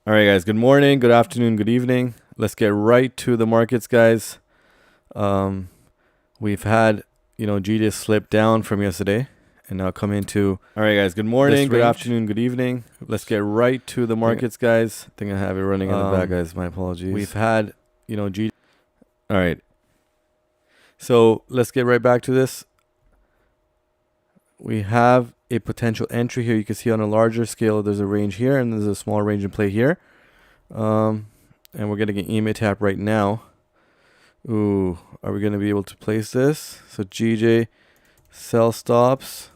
All right, guys. Good morning, good afternoon, good evening. Let's get right to the markets, guys. We've had, GJ slip down from yesterday and now come into. All right, guys. Good morning, good afternoon, good evening. Let's get right to the markets, guys. I think I have it running in the back, guys. My apologies. We've had, GJ. All right. So let's get right back to this. We have a potential entry here. You can see on a larger scale, there's a range here and there's a small range in play here. And we're getting an EMA tap right now. Ooh, are we going to be able to place this? So GJ sell stops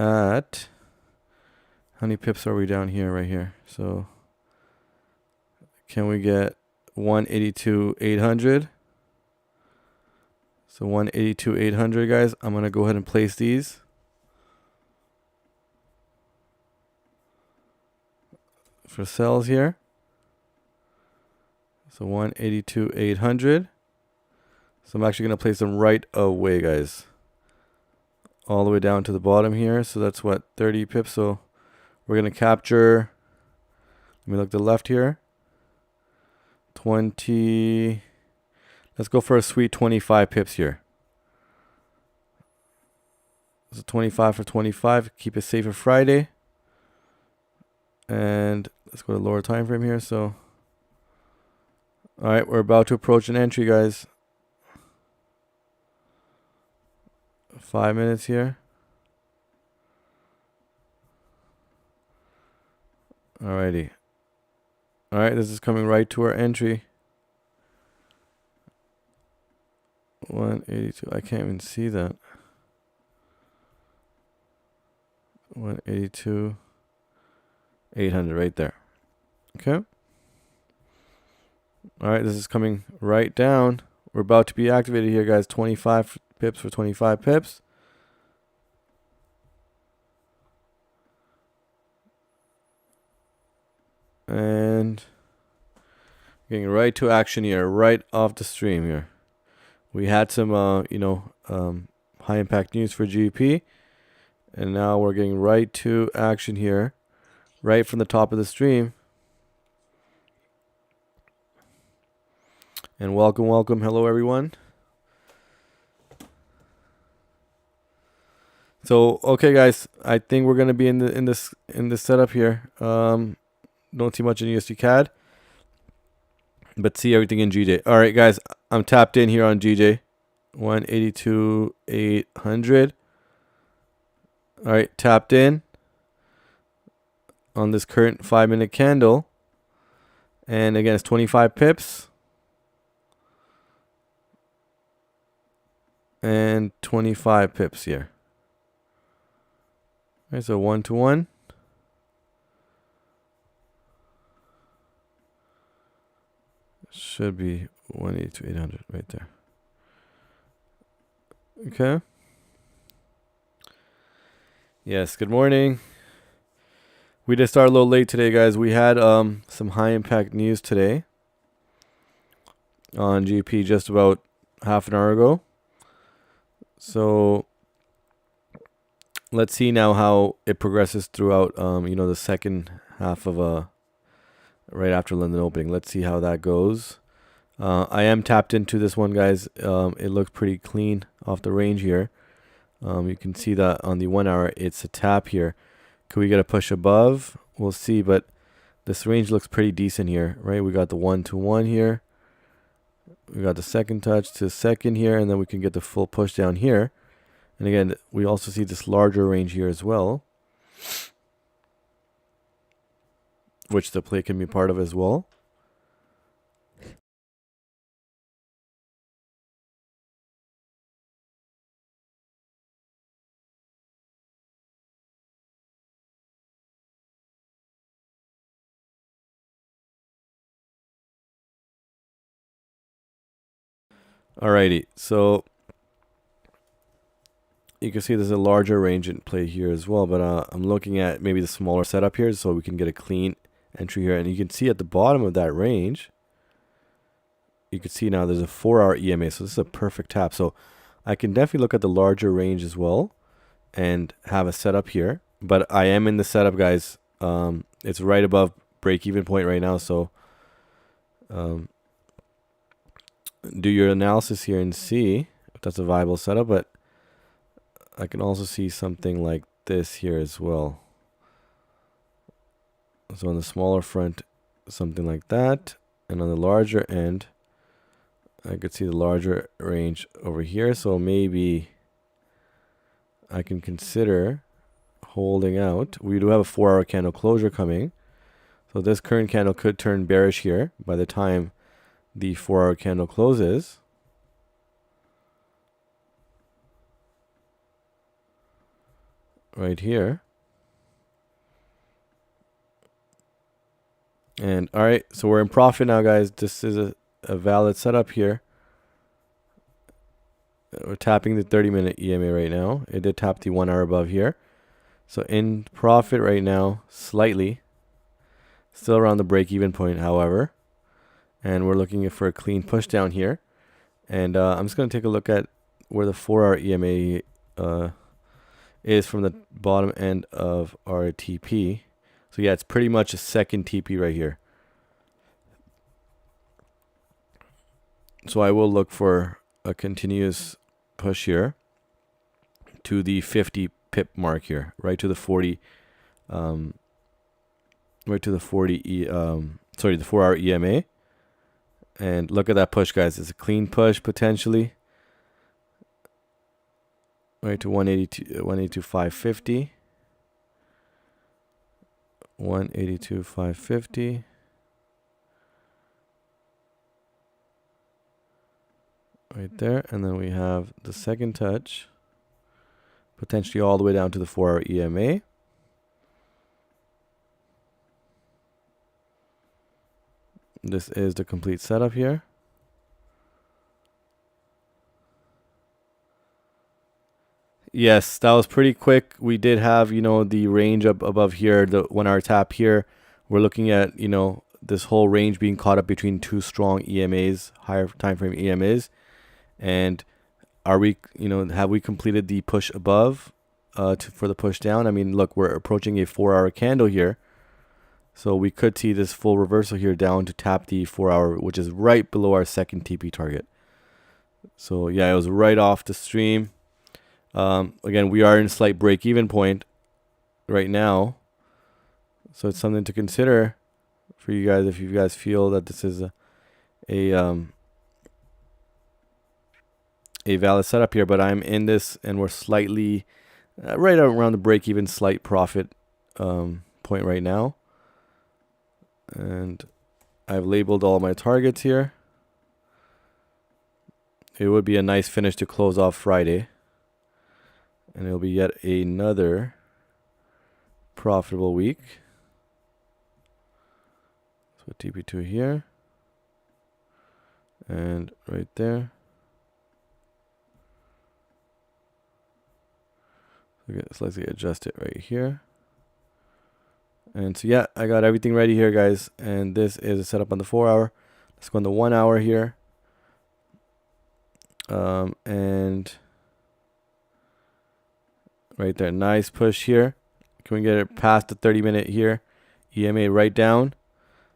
at, how many pips are we down here, right here? So can we get 182,800? So 182,800, guys. I'm going to go ahead and place these. For sells here. So 182,800. So I'm actually going to place them right away, guys. All the way down to the bottom here. So that's what, 30 pips. So we're going to capture, let me look to the left here. 20. Let's go for a sweet 25 pips here. So 25 for 25. Keep it safe for Friday. And let's go to lower time frame here. So, all right, we're about to approach an entry, guys. 5 minutes here. Alrighty. All right, this is coming right to our entry. 182. I can't even see that. 182,800 right there. Okay. All right, this is coming right down. We're about to be activated here, guys. 25 pips for 25 pips. And getting right to action here, right off the stream here. We had some, high impact news for GP. And now we're getting right to action here, right from the top of the stream. And welcome. Hello, everyone. So, okay, guys, I think we're gonna be in this setup here. Don't see much in USD CAD, but see everything in GJ. All right, guys, I'm tapped in here on GJ, 182,800. All right, tapped in on this current 5-minute candle, and again, it's 25 pips. And 25 pips here. Okay, so 1-to-1. Should be 182,800 right there. Okay. Yes, good morning. We did start a little late today, guys. We had some high impact news today on GP just about half an hour ago. So let's see now how it progresses throughout, the second half of right after London opening. Let's see how that goes. I am tapped into this one, guys. It looks pretty clean off the range here. You can see that on the 1 hour, it's a tap here. Could we get a push above? We'll see, but this range looks pretty decent here, right? We got the 1-to-1 here. We got the second touch to second here, and then we can get the full push down here. And again, we also see this larger range here as well, which the play can be part of as well. Alrighty, so you can see there's a larger range in play here as well, but I'm looking at maybe the smaller setup here so we can get a clean entry here. And you can see at the bottom of that range, you can see now there's a 4-hour EMA, so this is a perfect tap. So I can definitely look at the larger range as well and have a setup here, but I am in the setup, guys. It's right above break-even point right now. So do your analysis here and see if that's a viable setup. But I can also see something like this here as well. So on the smaller front, something like that. And on the larger end, I could see the larger range over here. So maybe I can consider holding out. We do have a 4-hour candle closure coming. So this current candle could turn bearish here by the time the 4-hour candle closes. Right here. And all right, so we're in profit now, guys. This is a valid setup here. We're tapping the 30-minute EMA right now. It did tap the 1 hour above here. So in profit right now, slightly. Still around the break-even point, however. And we're looking for a clean push down here. And I'm just going to take a look at where the 4-hour EMA is from the bottom end of our TP. So yeah, it's pretty much a second TP right here. So I will look for a continuous push here to the 50 pip mark here, right to the 40, right to the 40 the 4-hour EMA. And look at that push, guys. It's a clean push potentially. Right to 182.550. 182.550. Right there. And then we have the second touch. Potentially all the way down to the 4-hour EMA. This is the complete setup here. Yes, that was pretty quick. We did have, the range up above here, the 1 hour tap here. We're looking at, this whole range being caught up between two strong EMAs, higher time frame EMAs. And are we, have we completed the push above for the push down? I mean, look, we're approaching a 4-hour candle here. So we could see this full reversal here down to tap the 4-hour, which is right below our second TP target. So yeah, it was right off the stream. Again, we are in slight break-even point right now. So it's something to consider for you guys if you guys feel that this is a valid setup here. But I'm in this and we're slightly right around the break-even slight profit point right now. And I've labeled all my targets here. It would be a nice finish to close off Friday. And it'll be yet another profitable week. So TP2 here. And right there. So let's adjust it right here. And so yeah, I got everything ready here, guys. And this is a setup on the 4-hour. Let's go on the 1 hour here. And right there, nice push here. Can we get it past the 30-minute here? EMA right down.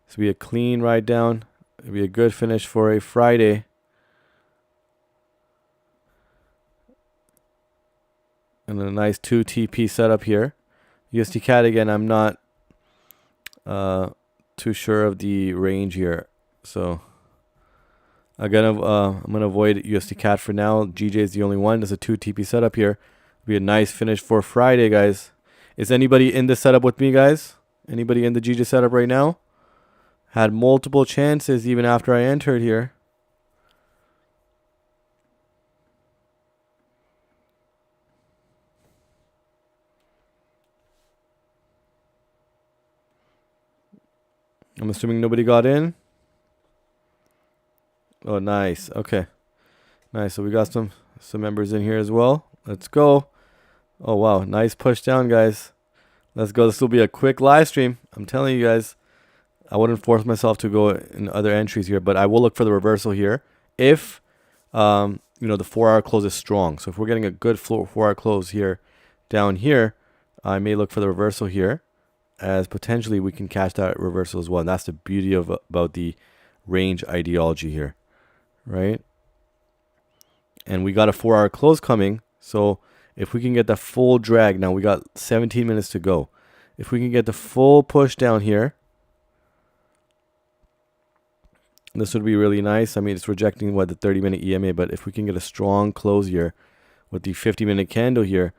This will be a clean ride down. It'll be a good finish for a Friday. And a nice 2 TP setup here. USD CAD again, I'm not too sure of the range here. So I'm gonna avoid USD CAD for now. GJ is the only one. There's a 2 TP setup here. Be a nice finish for Friday, guys. Is anybody in this setup with me, guys? Anybody in the GJ setup right now? Had multiple chances even after I entered here. I'm assuming nobody got in. Oh, nice. Okay. Nice. So we got some members in here as well. Let's go. Oh, wow. Nice push down, guys. Let's go. This will be a quick live stream. I'm telling you guys, I wouldn't force myself to go in other entries here, but I will look for the reversal here. If, the 4-hour close is strong. So if we're getting a good 4-hour close here, down here, I may look for the reversal here. as potentially we can catch that reversal as well. And that's the beauty of about the range ideology here, right? And we got a 4-hour close coming. So if we can get the full drag, now we got 17 minutes to go. If we can get the full push down here, this would be really nice. I mean, it's rejecting what the 30-minute EMA, but if we can get a strong close here with the 50-minute candle here,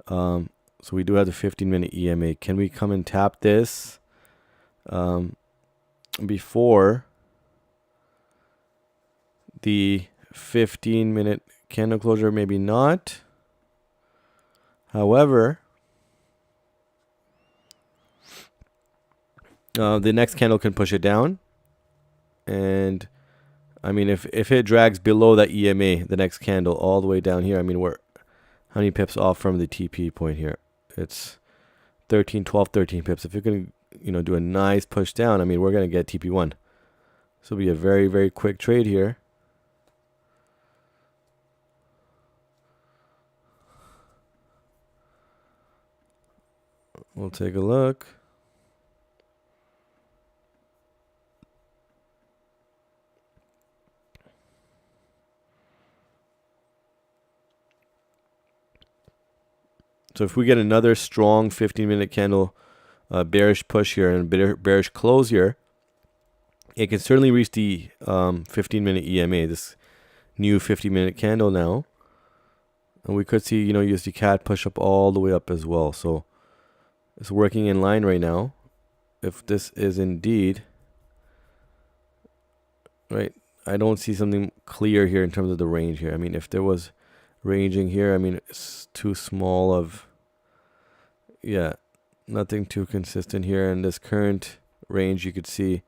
so we do have the 15-minute EMA. Can we come and tap this before the 15-minute candle closure? Maybe not. However, the next candle can push it down. And I mean, if it drags below that EMA, the next candle all the way down here, I mean, we're how many pips off from the TP point here? It's 13, 12, 13 pips. If you're going to, do a nice push down, I mean, we're going to get TP1. So it'll be a very, very quick trade here. We'll take a look. So if we get another strong 15-minute candle bearish push here and bearish close here, it can certainly reach the 15-minute EMA, this new 50-minute candle now. And we could see, USD CAD push up all the way up as well. So it's working in line right now. If this is indeed, right, I don't see something clear here in terms of the range here. I mean, if there was ranging here, I mean, it's too small of, yeah, nothing too consistent here. In this current range, you could see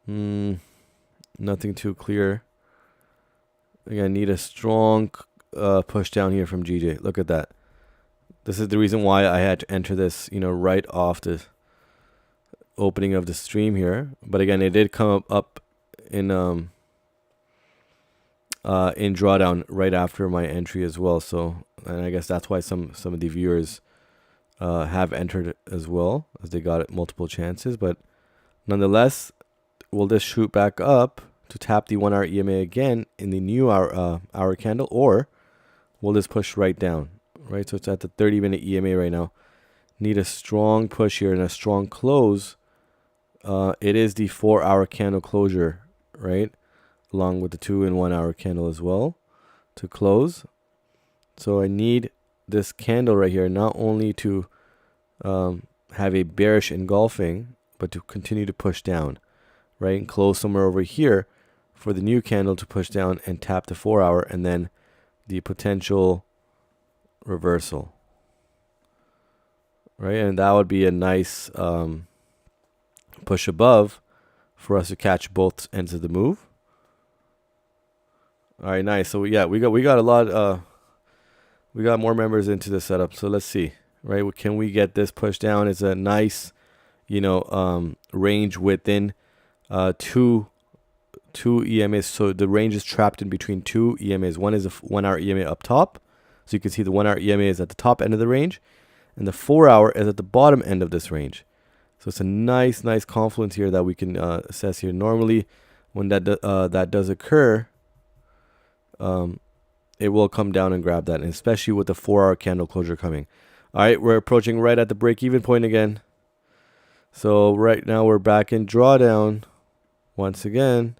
nothing too clear. Again, need a strong push down here from GJ. Look at that. This is the reason why I had to enter this, right off the opening of the stream here. But again, it did come up in drawdown right after my entry as well. So, and I guess that's why some of the viewers have entered as well, as they got multiple chances. But nonetheless, will this shoot back up to tap the 1 hour EMA again in the new hour candle, or will this push right down? Right, so it's at the 30-minute EMA right now. Need a strong push here and a strong close. It is the 4-hour candle closure, right, along with the 2 and 1 hour candle as well to close. So I need this candle right here not only to have a bearish engulfing, but to continue to push down, right, and close somewhere over here for the new candle to push down and tap the 4 hour, and then the potential reversal, right? And that would be a nice push above for us to catch both ends of the move. All right, nice. So yeah, we got a lot. We got more members into the setup. So let's see, right? Can we get this push down? It's a nice, range within two EMAs. So the range is trapped in between two EMAs. One is a 1 hour EMA up top. So you can see the 1 hour EMA is at the top end of the range, and the 4 hour is at the bottom end of this range. So it's a nice confluence here that we can assess here. Normally, when that does occur, it will come down and grab that, and especially with the 4 hour candle closure coming. All right, we're approaching right at the break-even point again. So right now we're back in drawdown once again.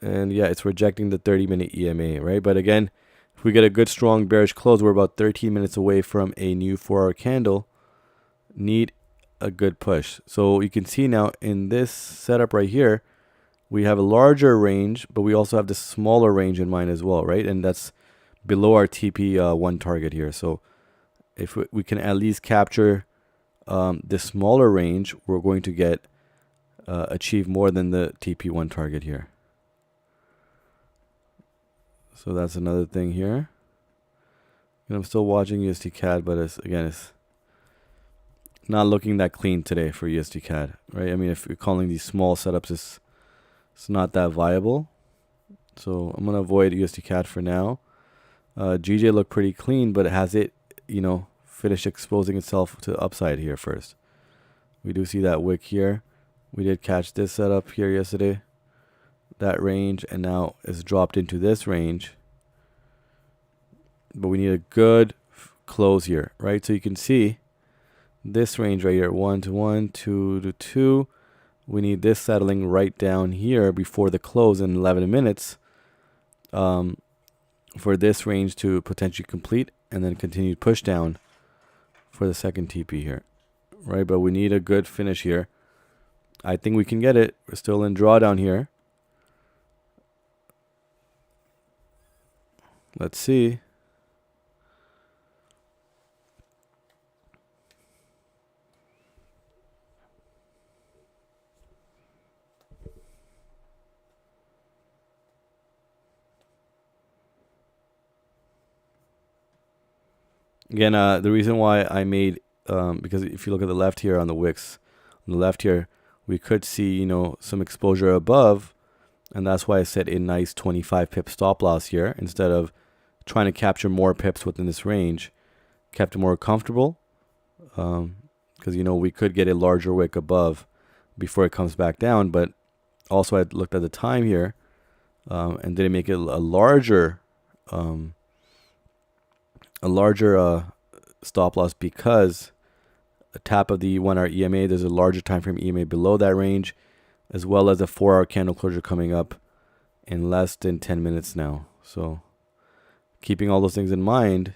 And yeah, it's rejecting the 30-minute EMA, right? But again, if we get a good strong bearish close, we're about 13 minutes away from a new 4 hour candle. Need a good push. So you can see now in this setup right here, we have a larger range, but we also have the smaller range in mind as well, right? And that's below our TP1 target here. So if we can at least capture the smaller range, we're going to get achieve more than the TP1 target here. So that's another thing here. And I'm still watching USD CAD, but it's not looking that clean today for USD CAD, right? I mean, if you're calling these small setups, it's not that viable. So I'm gonna avoid USD CAD for now. GJ looked pretty clean, but has it, finished exposing itself to the upside here first. We do see that wick here. We did catch this setup here yesterday, that range, and now it's dropped into this range. But we need a good close here, right? So you can see this range right here, 1 to 1, 2 to 2. We need this settling right down here before the close in 11 minutes for this range to potentially complete and then continue push down for the second TP here, right? But we need a good finish here. I think we can get it. We're still in drawdown here. Let's see. Again, the reason why I made, because if you look at the left here on the wicks, on the left here, we could see, some exposure above. And that's why I set a nice 25 pip stop loss here instead of trying to capture more pips within this range. Kept it more comfortable because, we could get a larger wick above before it comes back down. But also I looked at the time here and didn't make it a larger stop loss because the tap of the 1 hour EMA, there's a larger time frame EMA below that range, as well as a 4 hour candle closure coming up in less than 10 minutes now. So keeping all those things in mind,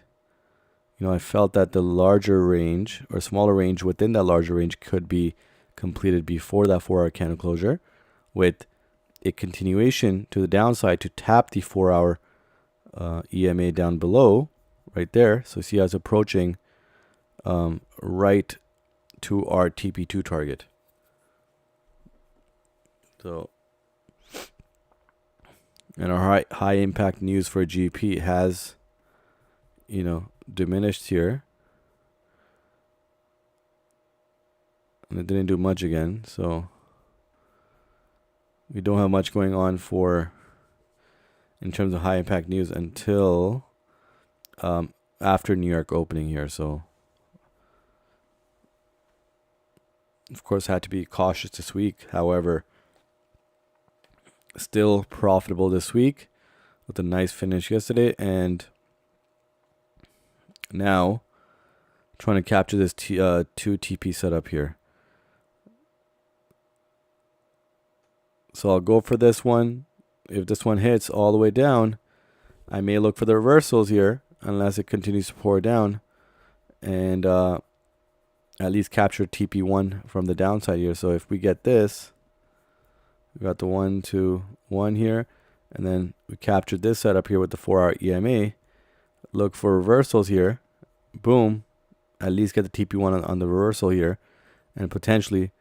I felt that the larger range or smaller range within that larger range could be completed before that 4 hour candle closure with a continuation to the downside to tap the 4 hour EMA down below right there. So see how it's approaching right to our TP2 target. So, and our high impact news for GP has, diminished here. And it didn't do much again. So we don't have much going on in terms of high impact news until after New York opening here. So of course had to be cautious this week. However, still profitable this week with a nice finish yesterday, and now trying to capture this 2 TP setup here. So I'll go for this one. If this one hits all the way down, I may look for the reversals here unless it continues to pour down, and at least capture TP1 from the downside here. So if we get this, we got the 1 to 1 here, and then we captured this setup here with the 4 hour EMA. Look for reversals here. Boom. At least get the TP1 on the reversal here, and potentially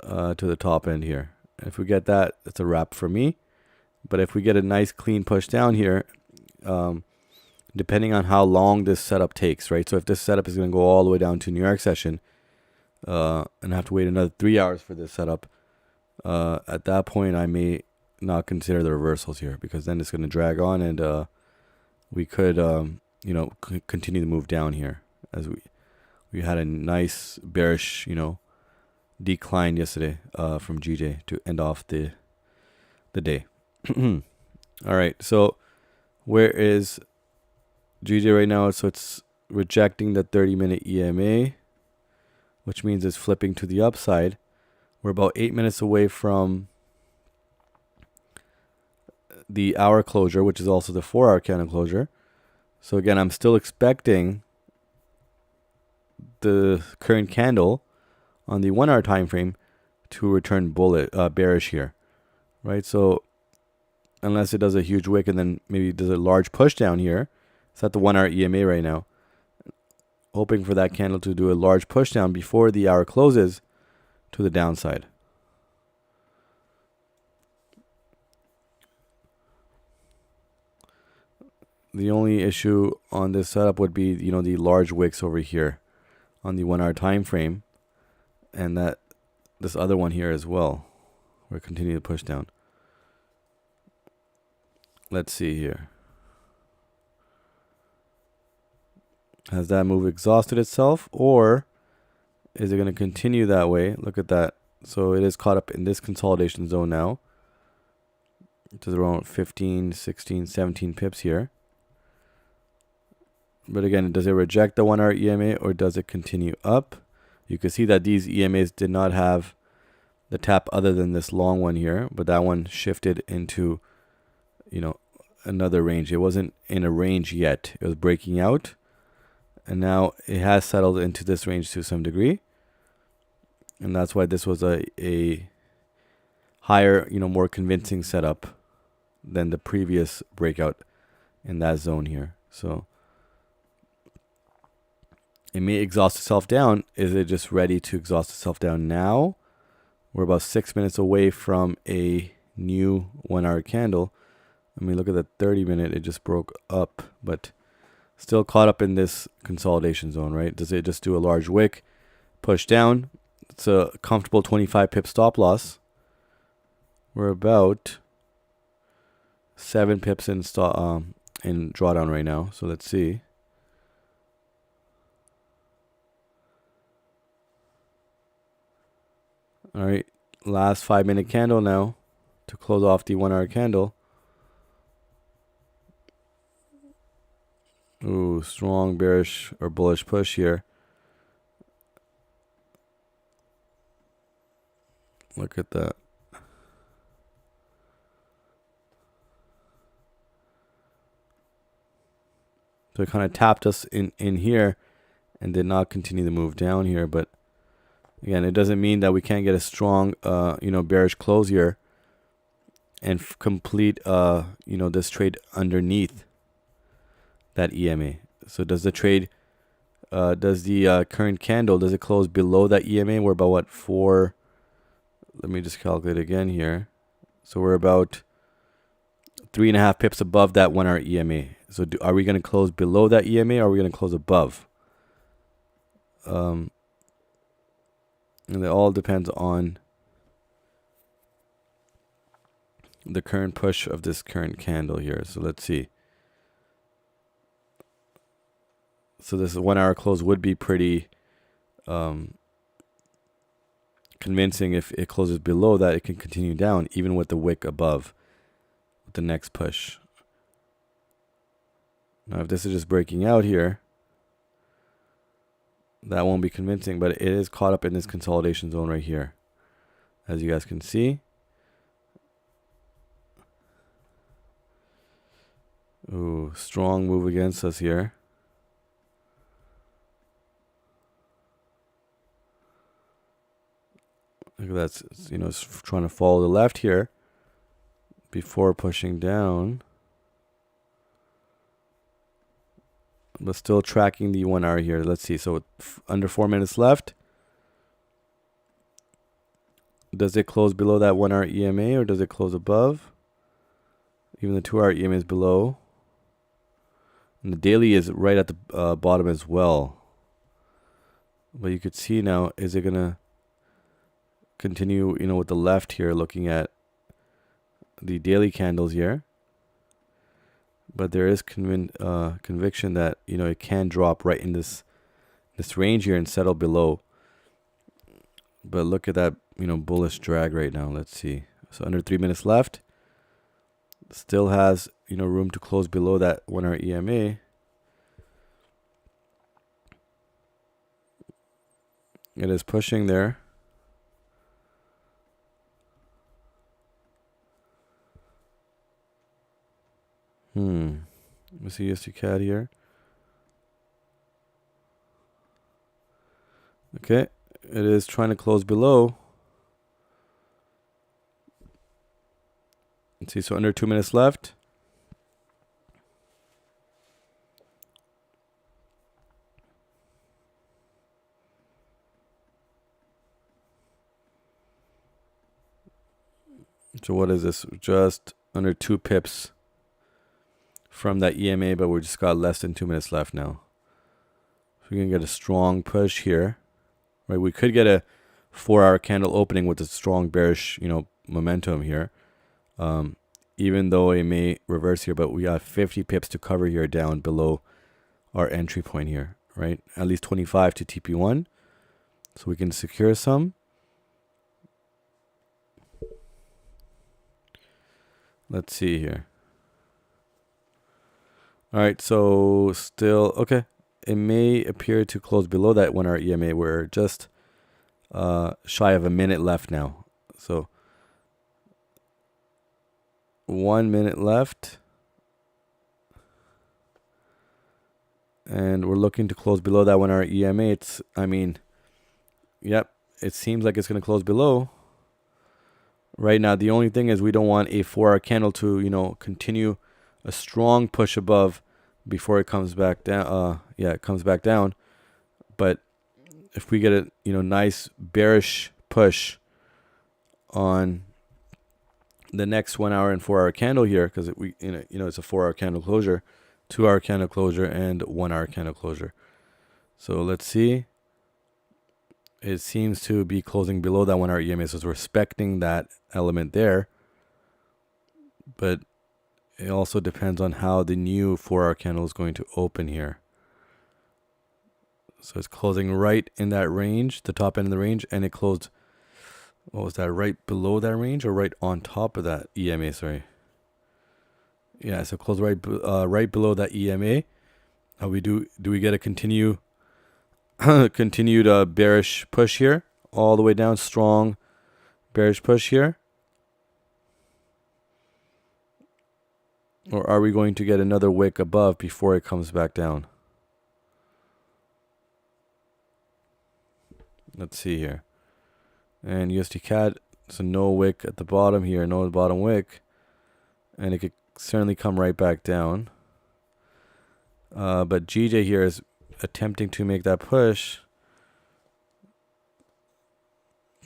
to the top end here. And if we get that, it's a wrap for me. But if we get a nice clean push down here, depending on how long this setup takes, right? So if this setup is going to go all the way down to New York session and have to wait another 3 hours for this setup, at that point I may not consider the reversals here, because then it's going to drag on, and we could continue to move down here, as we had a nice bearish decline yesterday from GJ to end off the day. All right, so where is GJ right now? So it's rejecting the 30-minute EMA, which means it's flipping to the upside. We're about 8 minutes away from the hour closure, which is also the 4 hour candle closure. So again, I'm still expecting the current candle on the 1 hour time frame to return bearish here, right? So unless it does a huge wick and then maybe does a large push down here, it's at the 1 hour EMA right now, hoping for that candle to do a large push down before the hour closes to the downside. The only issue on this setup would be, the large wicks over here on the 1 hour time frame, and that this other one here as well. We're continuing to push down. Let's see here. Has that move exhausted itself, or is it going to continue that way? Look at that. So it is caught up in this consolidation zone now. It's around 15, 16, 17 pips here. But again, does it reject the 1 hour EMA or does it continue up? You can see that these EMAs did not have the tap other than this long one here, but that one shifted into, another range. It wasn't in a range yet. It was breaking out, and now it has settled into this range to some degree. And that's why this was a higher, more convincing setup than the previous breakout in that zone here. So it may exhaust itself down. Is it just ready to exhaust itself down now? We're about 6 minutes away from a new 1 hour candle. I mean, look at the 30-minute. It just broke up, but still caught up in this consolidation zone, right? Does it just do a large wick, push down? It's a comfortable 25 pip stop loss. We're about 7 pips in drawdown right now. So let's see. All right, last 5-minute candle now to close off the 1 hour candle. Ooh, strong bearish or bullish push here. Look at that. So it kind of tapped us in here and did not continue the move down here. But again, it doesn't mean that we can't get a strong, bearish close here and complete, this trade underneath that EMA. So does the trade, does the current candle, does it close below that EMA? We're about what, 4? Let me just calculate again here. So we're about 3.5 pips above that 1 hour EMA. So are we going to close below that EMA or are we going to close above? And it all depends on the current push of this current candle here. So let's see. So this 1 hour close would be pretty convincing. If it closes below that, it can continue down even with the wick above with the next push. Now if this is just breaking out here, that won't be convincing, but it is caught up in this consolidation zone right here, as you guys can see. Ooh, strong move against us here. Look at that, it's trying to follow the left here before pushing down. But still tracking the 1 hour here. Let's see. So under 4 minutes left. Does it close below that 1 hour EMA or does it close above? Even the 2 hour EMA is below. And the daily is right at the bottom as well. But you could see now, is it going to continue, with the left here, looking at the daily candles here. But there is conviction that, it can drop right in this range here and settle below. But look at that, bullish drag right now. Let's see. So under 3 minutes left. Still has, room to close below that 1 hour EMA. It is pushing there. Let's see USD CAD here. Okay, it is trying to close below. Let's see, so under 2 minutes left. So what is this? Just under 2 pips from that EMA, but we just got less than 2 minutes left now. So we can get a strong push here, right? We could get a 4 hour candle opening with a strong bearish, momentum here. Even though it may reverse here, but we got 50 pips to cover here down below our entry point here, right? At least 25 to TP1. So we can secure some. Let's see here. All right, so still, okay. It may appear to close below that 1 hour EMA. We're just shy of a minute left now. So 1 minute left. And we're looking to close below that 1 hour EMA. Yep, it seems like it's going to close below. Right now, the only thing is we don't want a 4 hour candle to, continue a strong push above before it comes back down. It comes back down. But if we get a, nice bearish push on the next 1 hour and 4 hour candle here, because it's a 4 hour candle closure, 2 hour candle closure, and 1 hour candle closure. So let's see. It seems to be closing below that 1 hour EMA, so it's respecting that element there. But it also depends on how the new 4 hour candle is going to open here. So it's closing right in that range, the top end of the range, and it closed, what was that, right below that range or right on top of that EMA, sorry. Yeah, so close right below that EMA. Do we get a continued bearish push here, all the way down, strong bearish push here? Or are we going to get another wick above before it comes back down? Let's see here. And USD CAD, so no wick at the bottom here, no bottom wick. And it could certainly come right back down. But GJ here is attempting to make that push.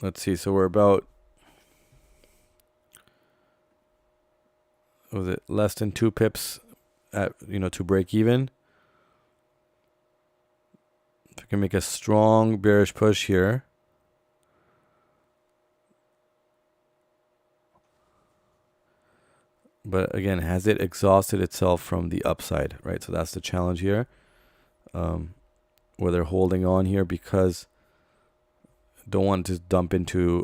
Let's see, so we're about, was it less than 2 pips at, to break even? If we can make a strong bearish push here. But again, has it exhausted itself from the upside, right? So that's the challenge here. Where they're holding on here because don't want to dump into,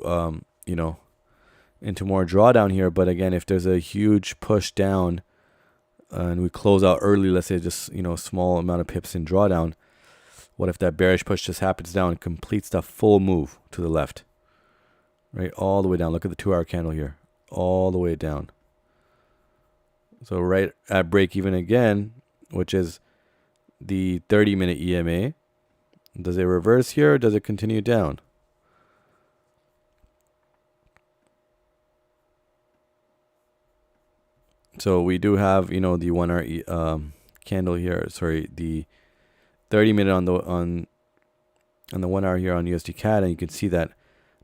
into more drawdown here. But again, if there's a huge push down and we close out early, let's say just, small amount of pips in drawdown, what if that bearish push just happens down and completes the full move to the left, right? All the way down. Look at the 2 hour candle here, all the way down. So right at break even again, which is the 30-minute EMA. Does it reverse here or does it continue down? So we do have, the 1 hour candle here. Sorry, the 30-minute on the 1 hour here on USD CAD, and you can see that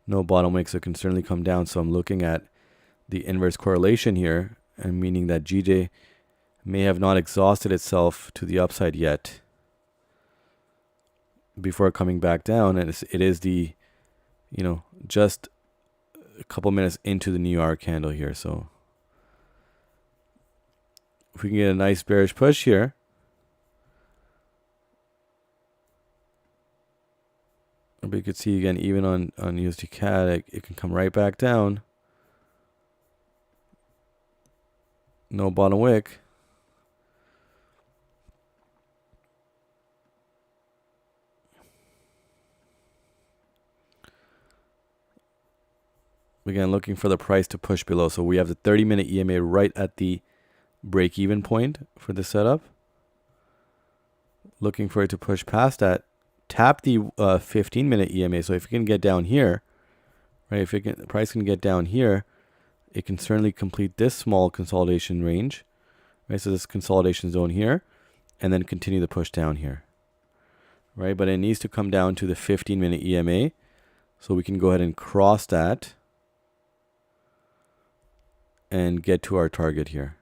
no bottom wick, so it can certainly come down. So I'm looking at the inverse correlation here, and meaning that GJ may have not exhausted itself to the upside yet before coming back down. And it is the, just a couple minutes into the new hour candle here. So if we can get a nice bearish push here, we could see again, even on USD CAD, it can come right back down. No bottom wick. Again, looking for the price to push below. So we have the 30-minute EMA right at the break-even point for the setup. Looking for it to push past that. Tap the 15-minute EMA. So if you can get down here, right? If the price can get down here, it can certainly complete this small consolidation range, right? So this consolidation zone here, and then continue the push down here, right? But it needs to come down to the 15-minute EMA, so we can go ahead and cross that and get to our target here.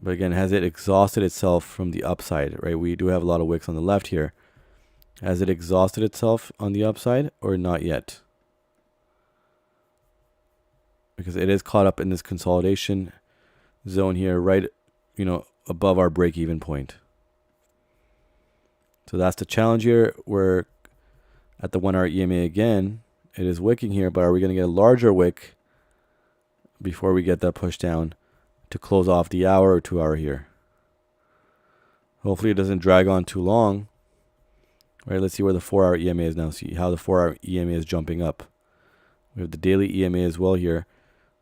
But again, has it exhausted itself from the upside, right? We do have a lot of wicks on the left here. Has it exhausted itself on the upside or not yet? Because it is caught up in this consolidation zone here, right, above our break-even point. So that's the challenge here. We're at the 1 hour EMA again. It is wicking here, but are we going to get a larger wick before we get that push down to close off the hour or 2 hour here? Hopefully it doesn't drag on too long. All right, let's see where the 4 hour EMA is now. See how the 4 hour EMA is jumping up. We have the daily EMA as well here.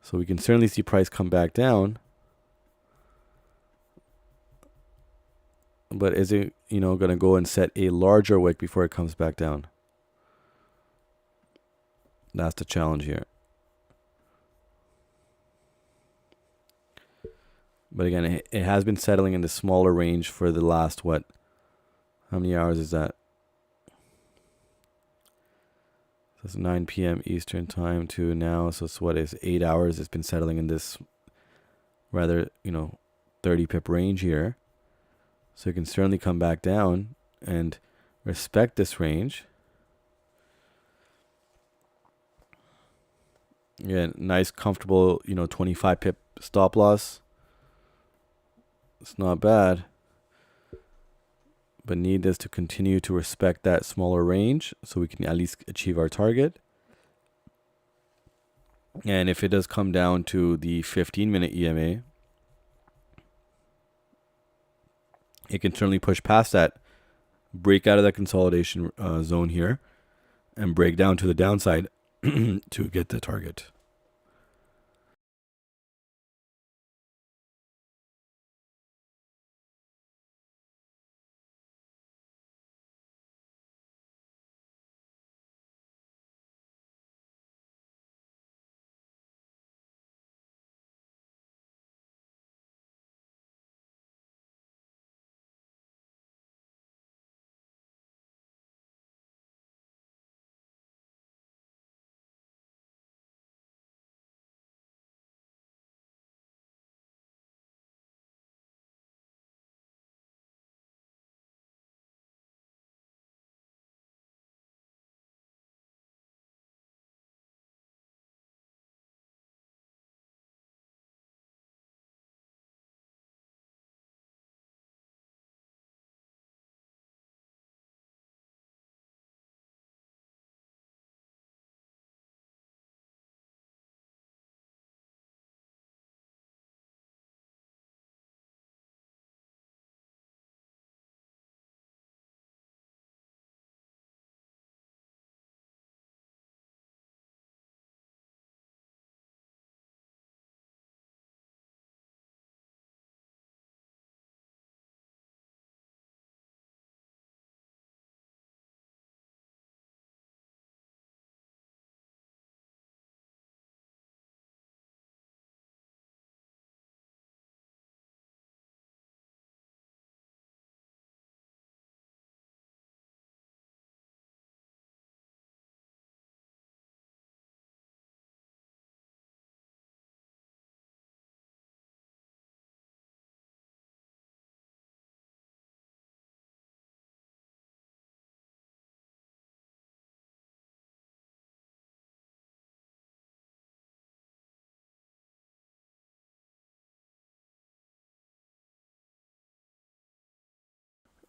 So we can certainly see price come back down. But is it, going to go and set a larger wick before it comes back down? That's the challenge here. But again, it has been settling in the smaller range for the last, how many hours is that? So it's 9 p.m. Eastern time to now. So it's 8 hours. It's been settling in this rather, 30 pip range here. So it can certainly come back down and respect this range. Yeah, nice, comfortable, 25 pip stop loss. It's not bad. But need this to continue to respect that smaller range so we can at least achieve our target. And if it does come down to the 15-minute EMA, it can certainly push past that, break out of that consolidation zone here, and break down to the downside to get the target.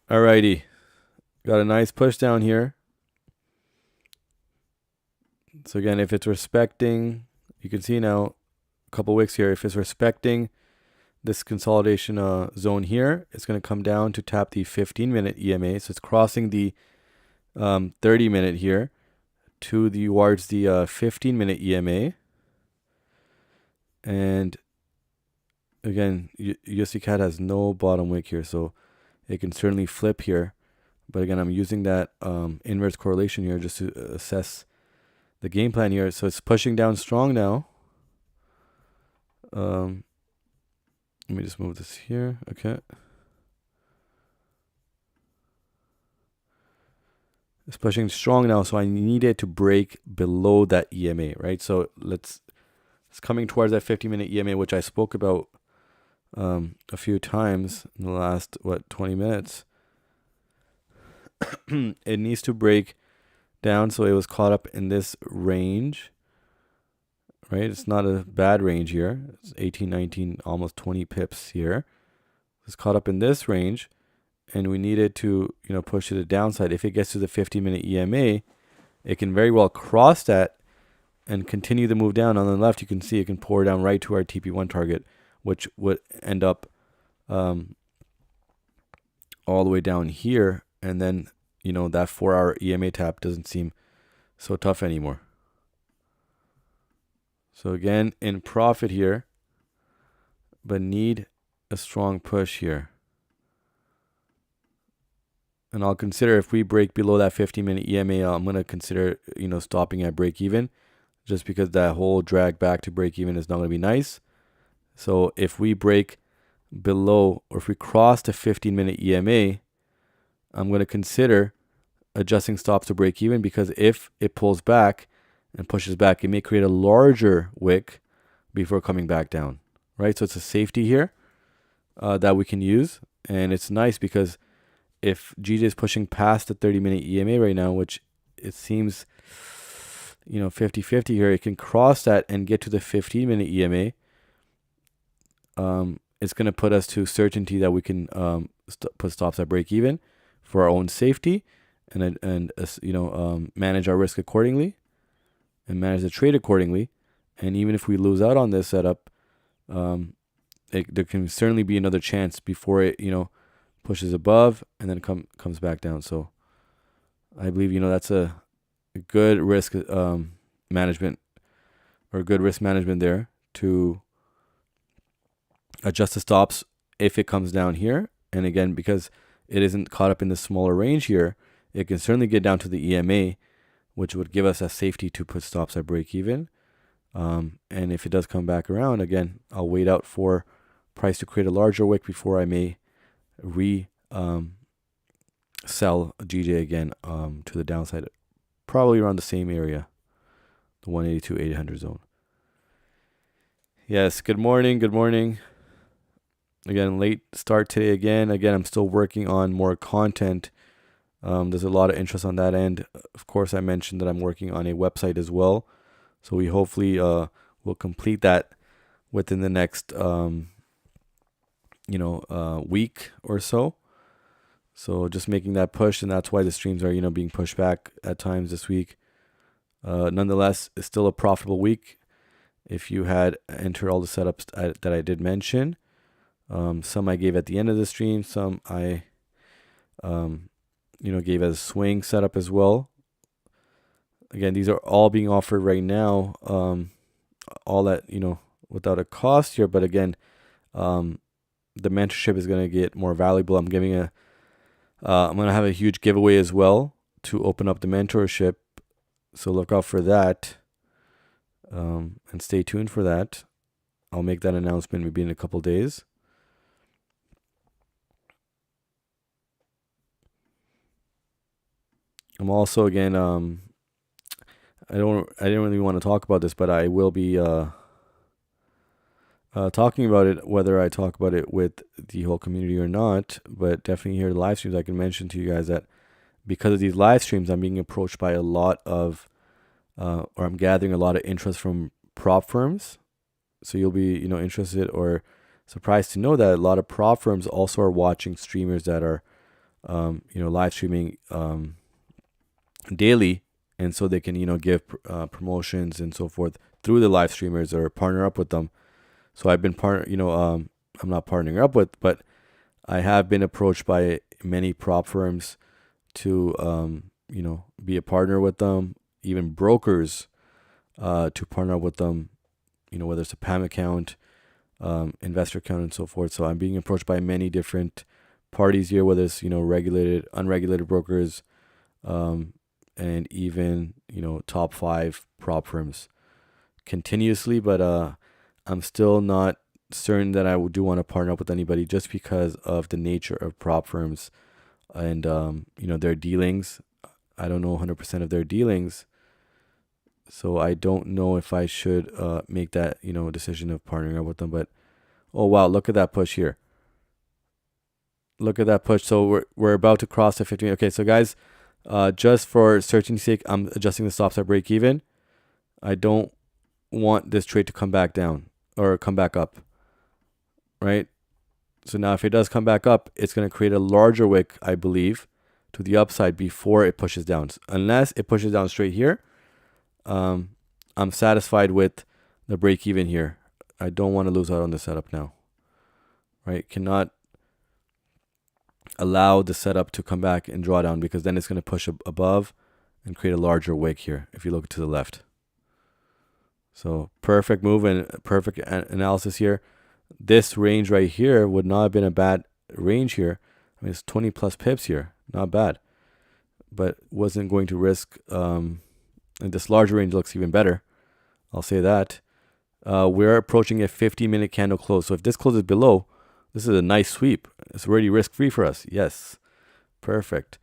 Alrighty. Got a nice push down here. So again, if it's respecting, you can see now a couple wicks here. If it's respecting this consolidation zone here, it's going to come down to tap the 15-minute EMA. So it's crossing the 30-minute here towards the 15-minute EMA. And again, USD CAD has no bottom wick here, so it can certainly flip here. But again, I'm using that inverse correlation here just to assess the game plan here. So it's pushing down strong now. Let me just move this here. Okay. It's pushing strong now, so I need it to break below that EMA, right? So it's coming towards that 50-minute EMA, which I spoke about a few times in the last 20 minutes. It needs to break down, so it was caught up in this range, right? It's not a bad range here. It's 18, 19, almost 20 pips here. It's caught up in this range, and we need it to, push to the downside. If it gets to the 15-minute EMA, it can very well cross that and continue the move down. On the left, you can see it can pour down right to our TP1 target, which would end up all the way down here. And then, that 4-hour EMA tap doesn't seem so tough anymore. So again, in profit here, but need a strong push here. And I'll consider, if we break below that 15-minute EMA, I'm going to consider, stopping at break even, just because that whole drag back to break even is not going to be nice. So if we break below, or if we cross the 15-minute EMA, I'm going to consider adjusting stops to break even, because if it pulls back and pushes back, it may create a larger wick before coming back down, right? So it's a safety here that we can use. And it's nice because if GJ is pushing past the 30-minute EMA right now, which it seems, 50-50 here, it can cross that and get to the 15-minute EMA. It's going to put us to certainty that we can put stops at break even for our own safety, and manage our risk accordingly, and manage the trade accordingly. And even if we lose out on this setup, there can certainly be another chance before it, pushes above and then comes back down. So I believe, that's a good risk management, or good risk management there, to adjust the stops if it comes down here. And again, because it isn't caught up in the smaller range here, it can certainly get down to the EMA, which would give us a safety to put stops at break even. And if it does come back around, again, I'll wait out for price to create a larger wick before I may sell GJ again to the downside, probably around the same area, the 182-800 zone. Yes, good morning. Again, late start today again. I'm still working on more content. There's a lot of interest on that end. Of course, I mentioned that I'm working on a website as well. So we hopefully will complete that within the next week or so. So just making that push, and that's why the streams are, being pushed back at times this week. Nonetheless, it's still a profitable week if you had entered all the setups that I did mention. Some I gave at the end of the stream, some I gave as a swing setup as well. Again, these are all being offered right now, all at, without a cost here. But again, the mentorship is going to get more valuable. I'm going to have a huge giveaway as well to open up the mentorship. So look out for that, and stay tuned for that. I'll make that announcement maybe in a couple days. I'm also, again, I didn't really want to talk about this, but I will be talking about it, whether I talk about it with the whole community or not. But definitely here, the live streams, I can mention to you guys that because of these live streams, I'm being approached by a lot of, or I'm gathering a lot of interest from prop firms. So you'll be, interested or surprised to know that a lot of prop firms also are watching streamers that are, live streaming daily, and so they can, give promotions and so forth through the live streamers or partner up with them. So I've been I'm not partnering up with, but I have been approached by many prop firms to, be a partner with them, even brokers to partner up with them, whether it's a PAM account, investor account, and so forth. So I'm being approached by many different parties here, whether it's, regulated, unregulated brokers, and even, top 5 prop firms continuously. But I'm still not certain that I do want to partner up with anybody, just because of the nature of prop firms and, their dealings. I don't know 100% of their dealings. So I don't know if I should make that, decision of partnering up with them. But, oh, wow, look at that push here. Look at that push. So we're about to cross the 15. Okay, so guys, just for certainty's sake, I'm adjusting the stops at break even. I don't want this trade to come back down or come back up, right? So now if it does come back up, it's going to create a larger wick, I believe, to the upside before it pushes down. Unless it pushes down straight here, I'm satisfied with the break even here. I don't want to lose out on the setup now. Right? Cannot allow the setup to come back and draw down, because then it's going to push above and create a larger wick here if you look to the left. So perfect move and perfect analysis here. This range right here would not have been a bad range here. I mean, it's 20 plus pips here. Not bad. But wasn't going to risk. And this larger range looks even better. I'll say that. We're approaching a 50-minute candle close. So if this closes below, this is a nice sweep. It's already risk-free for us. Yes. Perfect.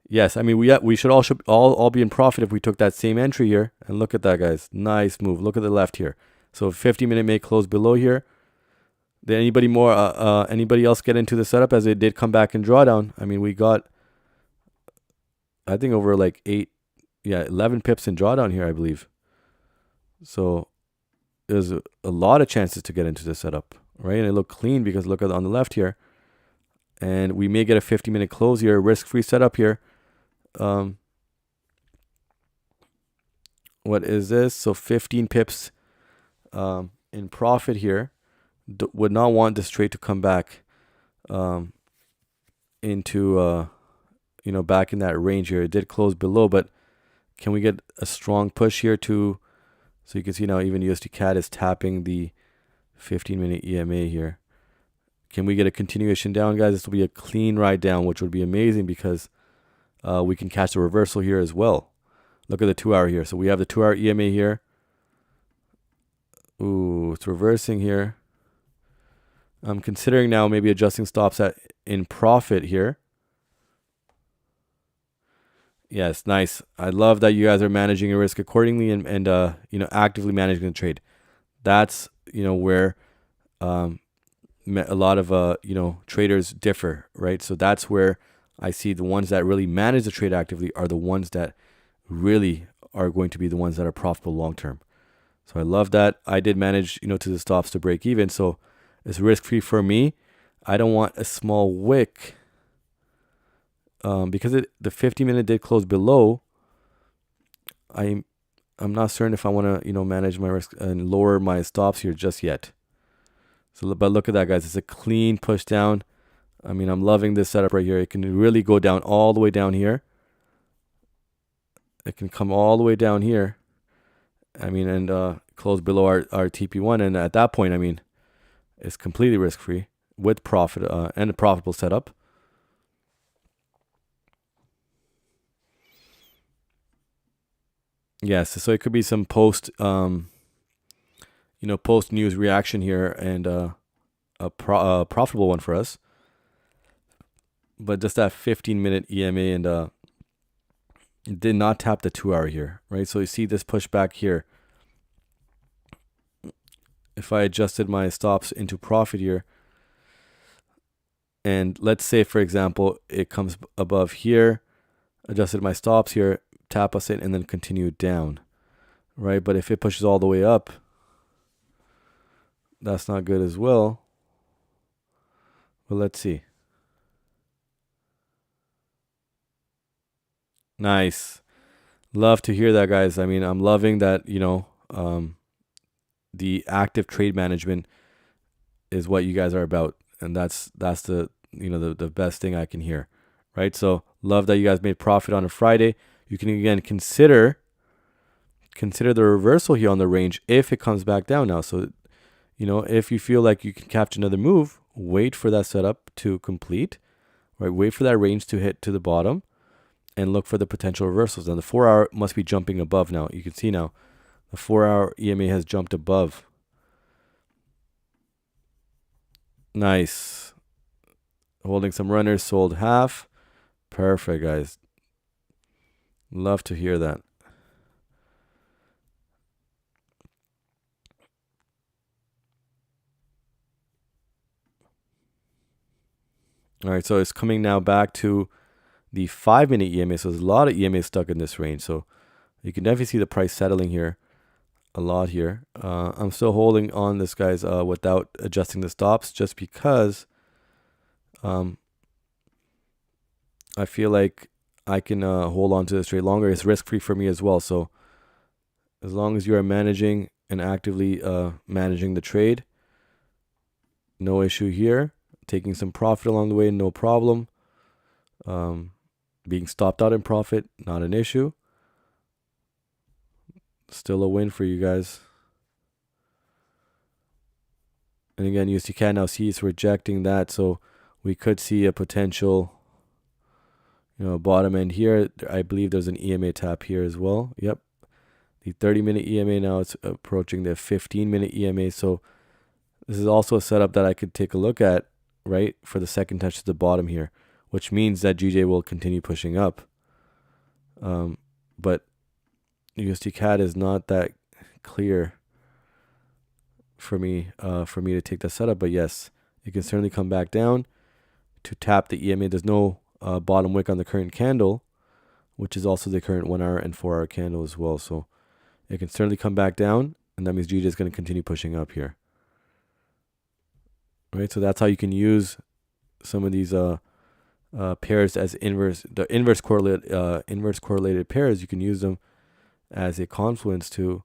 Yes, I mean, we should all be in profit if we took that same entry here. And look at that, guys. Nice move. Look at the left here. So 50-minute may close below here. Did anybody else get into the setup as it did come back and draw down? I mean, we got, I think, over like 11 pips in drawdown here, I believe. So there's a lot of chances to get into the setup, right? And it looked clean because look at on the left here. And we may get a 50-minute close here, risk-free setup here. What is this? So 15 pips in profit here. Would not want this trade to come back into back in that range here. It did close below, but can we get a strong push here to, so you can see now even USD CAD is tapping the 15-minute EMA here. Can we get a continuation down, guys? This will be a clean ride down, which would be amazing because we can catch the reversal here as well. Look at the 2-hour here. So we have the 2-hour EMA here. Ooh, it's reversing here. I'm considering now maybe adjusting stops in profit here. Yes, nice. I love that you guys are managing your risk accordingly and actively managing the trade. That's where a lot of traders differ, right? So that's where I see the ones that really manage the trade actively are the ones that really are going to be the ones that are profitable long term. So I love that. I did manage to the stops to break even, so it's risk free for me. I don't want a small wick because the 50-minute did close below. I'm not certain if I want to manage my risk and lower my stops here just yet. So, but look at that, guys. It's a clean push down. I mean, I'm loving this setup right here. It can really go down all the way down here. It can come all the way down here. I mean, and close below our TP1. And at that point, I mean, it's completely risk-free with profit and a profitable setup. Yes, so it could be some post news reaction here and a profitable one for us. But just that 15-minute EMA and it did not tap the 2-hour here, right? So you see this pushback here. If I adjusted my stops into profit here, and let's say, for example, it comes above here, adjusted my stops here, tap us in, and then continue down, right? But if it pushes all the way up, that's not good as well. But let's see. Nice. Love to hear that, guys. I mean, I'm loving that, the active trade management is what you guys are about. And that's the, the best thing I can hear, right? So love that you guys made profit on a Friday. You can, again, consider the reversal here on the range if it comes back down now. So, if you feel like you can capture another move, wait for that setup to complete, right? Wait for that range to hit to the bottom and look for the potential reversals. Now the 4-hour must be jumping above now. You can see now the 4-hour EMA has jumped above. Nice. Holding some runners, sold half. Perfect, guys. Love to hear that. All right, so it's coming now back to the 5-minute EMA. So there's a lot of EMA stuck in this range. So you can definitely see the price settling here a lot here. I'm still holding on this, guys, without adjusting the stops, just because I feel like I can hold on to this trade longer. It's risk free for me as well. So as long as you are managing and actively managing the trade, no issue here. Taking some profit along the way, no problem. Being stopped out in profit, not an issue. Still a win for you guys. And again, you can now see it's rejecting that, so we could see a potential, bottom end here. I believe there's an EMA tap here as well. Yep, the 30-minute EMA now it's approaching the 15-minute EMA. So this is also a setup that I could take a look at, right, for the second touch to the bottom here, which means that GJ will continue pushing up. But USD CAD is not that clear for me to take that setup. But yes, it can certainly come back down to tap the EMA. There's no bottom wick on the current candle, which is also the current 1 hour and 4 hour candle as well. So it can certainly come back down, and that means GJ is going to continue pushing up here. Right, so that's how you can use some of these pairs as inverse correlated pairs. You can use them as a confluence to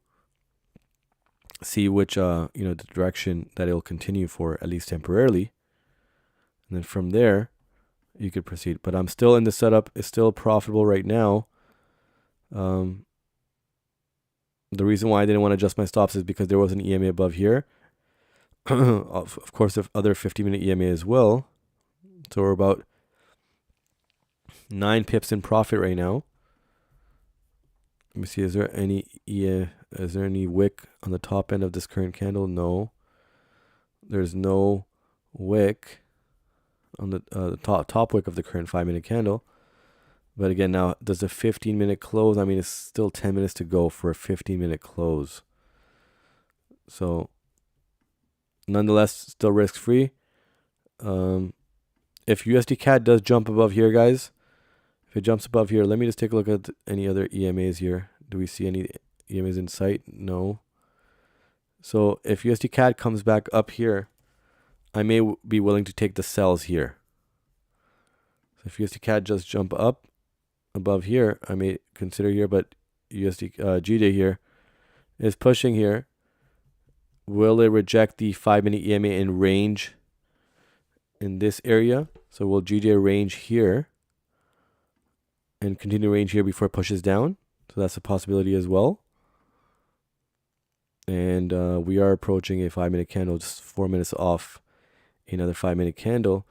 see which the direction that it'll continue for, at least temporarily, and then from there you could proceed. But I'm still in the setup. It's still profitable right now. The reason why I didn't want to adjust my stops is because there was an EMA above here. Of course, the other 50-minute EMA as well. So we're about 9 pips in profit right now. Let me see. Is there any wick on the top end of this current candle? No. There's no wick on the top wick of the current 5-minute candle. But again, now does a 15-minute close? I mean, it's still 10 minutes to go for a 15-minute close. So nonetheless, still risk free. If USD CAD does jump above here, guys, if it jumps above here, let me just take a look at any other EMAs here. Do we see any EMAs in sight? No. So if USD CAD comes back up here, I may be willing to take the sells here. So if USD CAD just jump up above here, I may consider here, but GJ here is pushing here. Will it reject the 5-minute EMA in range in this area? So will GJ range here and continue range here before it pushes down? So that's a possibility as well. And we are approaching a 5-minute candle, just 4 minutes off another 5-minute candle.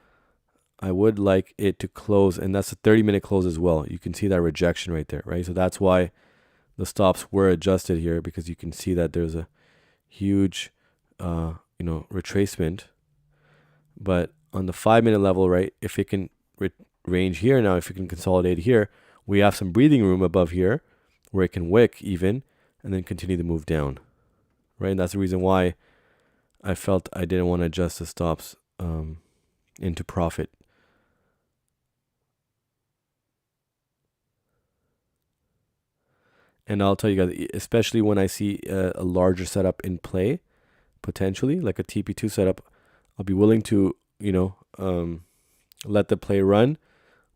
I would like it to close, and that's a 30-minute close as well. You can see that rejection right there, right? So that's why the stops were adjusted here, because you can see that there's a huge retracement. But on the 5-minute level, right, if it can range here now, if it can consolidate here, we have some breathing room above here where it can wick even and then continue to move down, right? And that's the reason why I felt I didn't want to adjust the stops into profit. And I'll tell you guys, especially when I see a larger setup in play, potentially like a TP2 setup, I'll be willing to, let the play run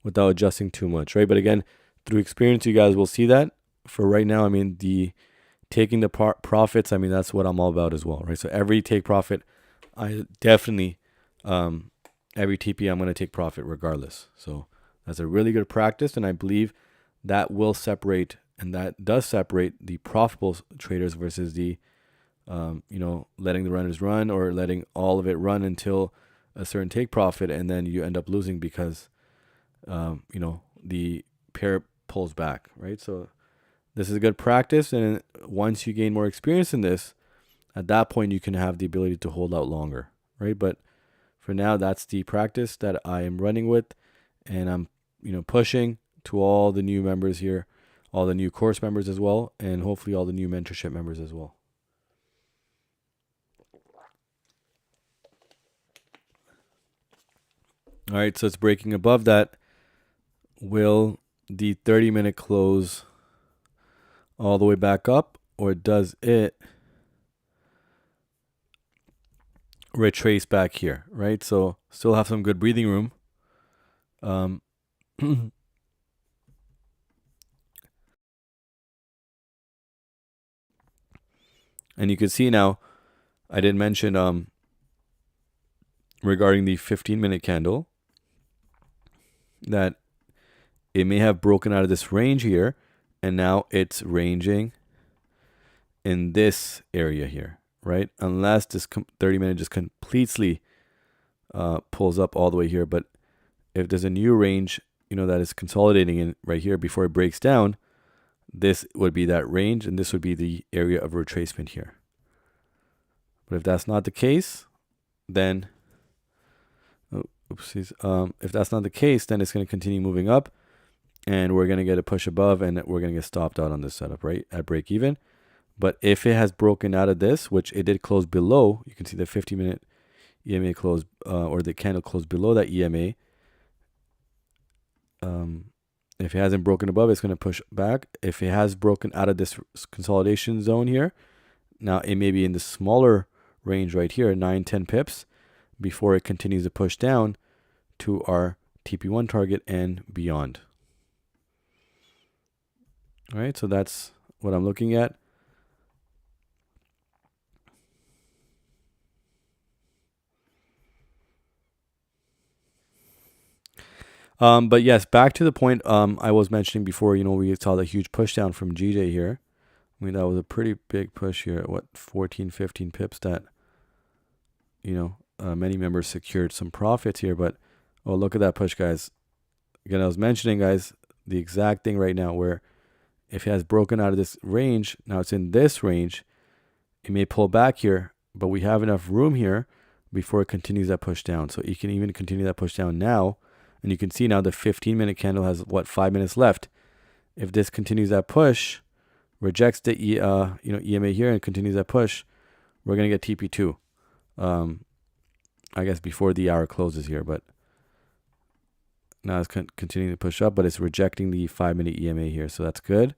without adjusting too much, right? But again, through experience, you guys will see that. For right now, I mean, taking the profits, I mean, that's what I'm all about as well, right? So every take profit, I definitely, every TP, I'm going to take profit regardless. So that's a really good practice, and I believe that will separate, and that does separate the profitable traders versus the, letting the runners run or letting all of it run until a certain take profit, and then you end up losing because, the pair pulls back, right? So this is a good practice, and once you gain more experience in this, at that point you can have the ability to hold out longer, right? But for now, that's the practice that I am running with, and I'm pushing to all the new members here, all the new course members as well, and hopefully all the new mentorship members as well. All right, so it's breaking above that. Will the 30-minute close all the way back up, or does it retrace back here, right? So still have some good breathing room Um, and you can see now, I did mention regarding the 15-minute candle that it may have broken out of this range here, and now it's ranging in this area here, right? Unless this 30-minute just completely pulls up all the way here. But if there's a new range, that is consolidating in right here before it breaks down, this would be that range, and this would be the area of retracement here. But if that's not the case, then if that's not the case, then it's going to continue moving up, and we're going to get a push above, and we're going to get stopped out on this setup, right, at break even. But if it has broken out of this, which it did close below, you can see the 50-minute EMA closed, or the candle closed below that EMA. If it hasn't broken above, it's going to push back. If it has broken out of this consolidation zone here, now it may be in the smaller range right here, 9-10 pips, before it continues to push down to our TP1 target and beyond. All right, so that's what I'm looking at. But yes, back to the point I was mentioning before, we saw the huge push down from GJ here. I mean, that was a pretty big push here at 14, 15 pips that, many members secured some profits here. But, oh, look at that push, guys. Again, I was mentioning, guys, the exact thing right now where if it has broken out of this range, now it's in this range, it may pull back here, but we have enough room here before it continues that push down. So you can even continue that push down now. And you can see now the 15-minute candle has 5 minutes left. If this continues that push, rejects the EMA here and continues that push, we're going to get TP2. I guess before the hour closes here, but now it's continuing to push up, but it's rejecting the 5-minute EMA here, so that's good.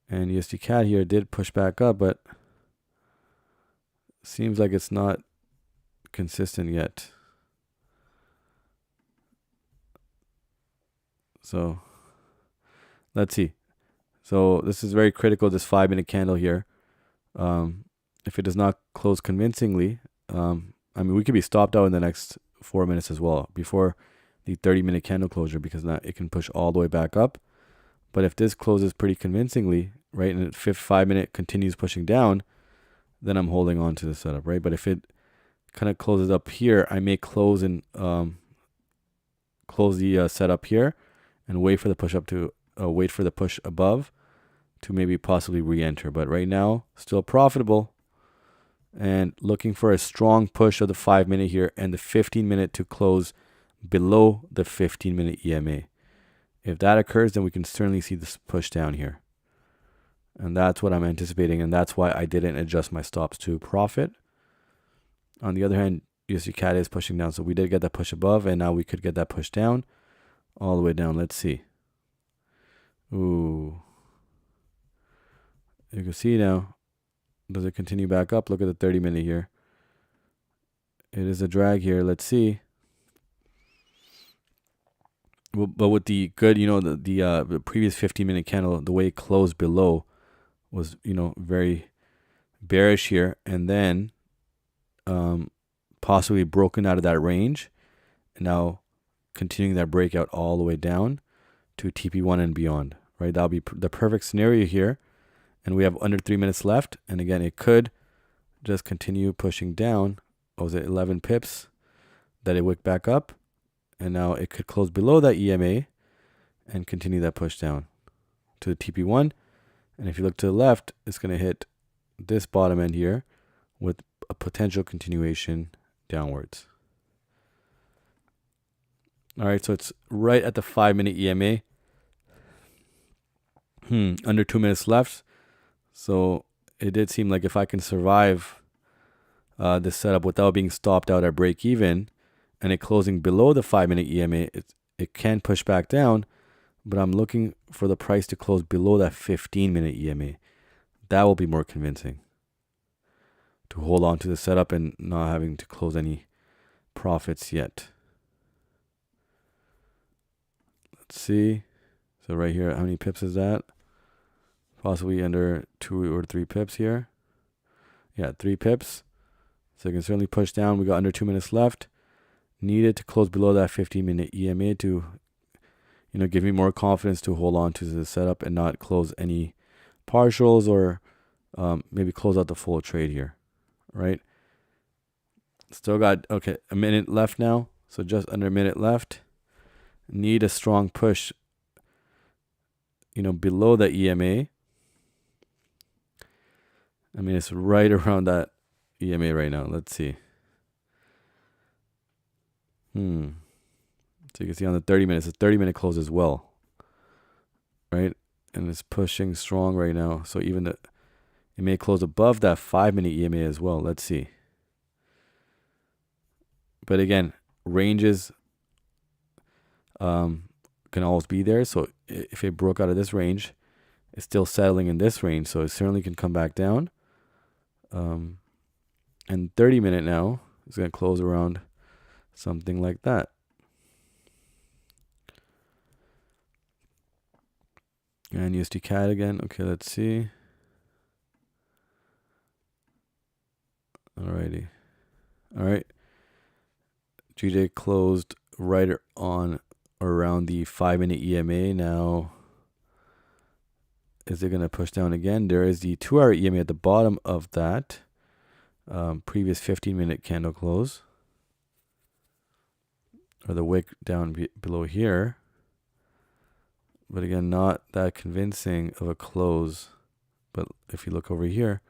And USD CAD here did push back up, but seems like it's not consistent yet. So let's see. So this is very critical, this 5-minute candle here. If it does not close convincingly, we could be stopped out in the next 4 minutes as well before the 30-minute candle closure, because now it can push all the way back up. But if this closes pretty convincingly, right, and the 5-minute continues pushing down, then I'm holding on to the setup, right? But if it kind of closes up here, I may close and close the setup here and wait for the push up to wait for the push above to maybe possibly re-enter. But right now, still profitable and looking for a strong push of the 5-minute here and the 15-minute to close below the 15-minute EMA. If that occurs, then we can certainly see this push down here. And that's what I'm anticipating, and that's why I didn't adjust my stops to profit. On the other hand, USD CAD is pushing down, so we did get that push above, and now we could get that push down all the way down. Let's see. Ooh. You can see now. Does it continue back up? Look at the 30-minute here. It is a drag here. Let's see. But with the good, the previous 15-minute candle, the way it closed below was, very bearish here, and then possibly broken out of that range, and now continuing that breakout all the way down to TP1 and beyond, right? That'll be the perfect scenario here, and we have under 3 minutes left, and again, it could just continue pushing down. What was it, 11 pips that it wicked back up, and now it could close below that EMA and continue that push down to the TP1. And if you look to the left, it's going to hit this bottom end here with a potential continuation downwards. All right, so it's right at the 5-minute EMA. Under 2 minutes left. So it did seem like if I can survive this setup without being stopped out at break even and it closing below the 5-minute EMA, it can push back down. But I'm looking for the price to close below that 15-minute EMA. That will be more convincing to hold on to the setup and not having to close any profits yet. Let's see. So right here, how many pips is that? Possibly under 2 or 3 pips here. Yeah, 3 pips. So you can certainly push down. We got under 2 minutes left. Needed to close below that 15-minute EMA to, give me more confidence to hold on to the setup and not close any partials or maybe close out the full trade here, right? Still got, a minute left now. So just under a minute left. Need a strong push, below the EMA. I mean, it's right around that EMA right now. Let's see. So you can see on the 30 minutes, it's 30-minute close as well, right? And it's pushing strong right now. So even it may close above that 5-minute EMA as well. Let's see. But again, ranges can always be there. So if it broke out of this range, it's still settling in this range. So it certainly can come back down. And 30-minute now is going to close around something like that. And USD CAD again. Okay, let's see. Alrighty. All right. GJ closed right on around the 5-minute EMA. Now, is it going to push down again? There is the 2-hour EMA at the bottom of that previous 15-minute candle close, or the wick down below here. But again, not that convincing of a close. But if you look over here,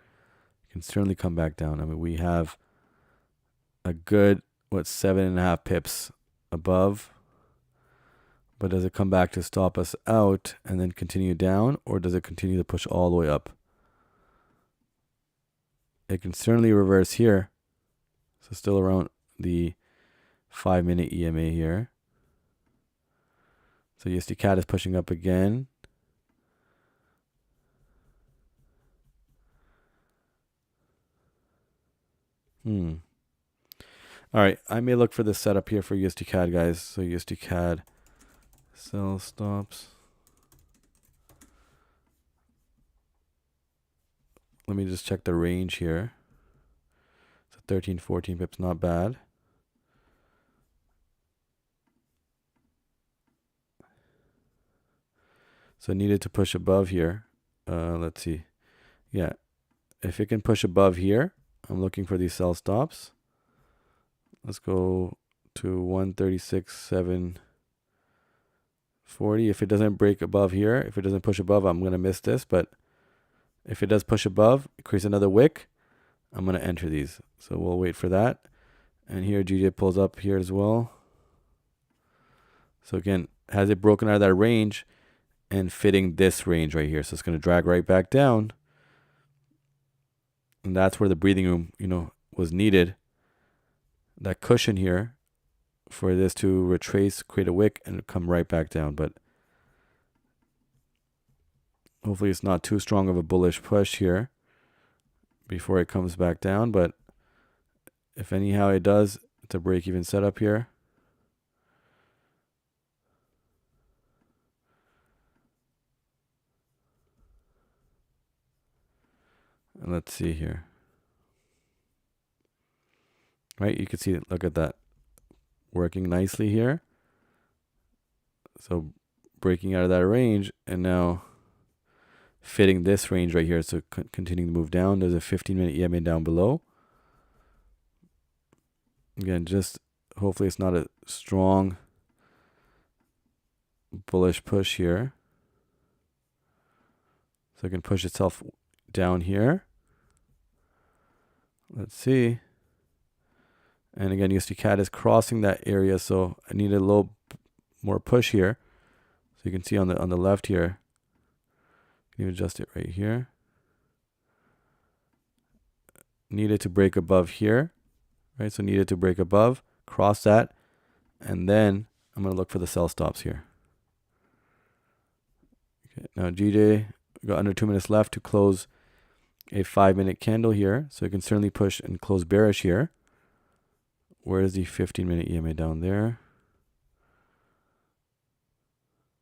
you can certainly come back down. I mean, we have a good, 7.5 pips above. But does it come back to stop us out and then continue down, or does it continue to push all the way up? It can certainly reverse here. So still around the 5-minute EMA here. So USD CAD is pushing up again. All right, I may look for this setup here for USD CAD, guys. So USD CAD sell stops. Let me just check the range here. So 13, 14 pips, not bad. So needed to push above here. Let's see. Yeah, if it can push above here, I'm looking for these sell stops. Let's go to 136.740. If it doesn't break above here, if it doesn't push above, I'm going to miss this. But if it does push above, it creates another wick, I'm going to enter these. So we'll wait for that. And here GJ pulls up here as well. So again, has it broken out of that range and fitting this range right here? So it's going to drag right back down. And that's where the breathing room, was needed. That cushion here for this to retrace, create a wick, and come right back down. But hopefully it's not too strong of a bullish push here before it comes back down. But if anyhow it does, it's a break-even setup here. And let's see here. Right, you can see, look at that, working nicely here. So breaking out of that range and now fitting this range right here. So continuing to move down. There's a 15-minute EMA down below. Again, just hopefully it's not a strong bullish push here. So it can push itself down here. Let's see. And again, USD CAD is crossing that area, so I need a little more push here. So you can see on the left here. You can adjust it right here. Needed to break above here, right? So needed to break above, cross that, and then I'm gonna look for the sell stops here. Okay, now GJ, we got under 2 minutes left to close a 5-minute candle here. So it can certainly push and close bearish here. Where is the 15-minute EMA down there?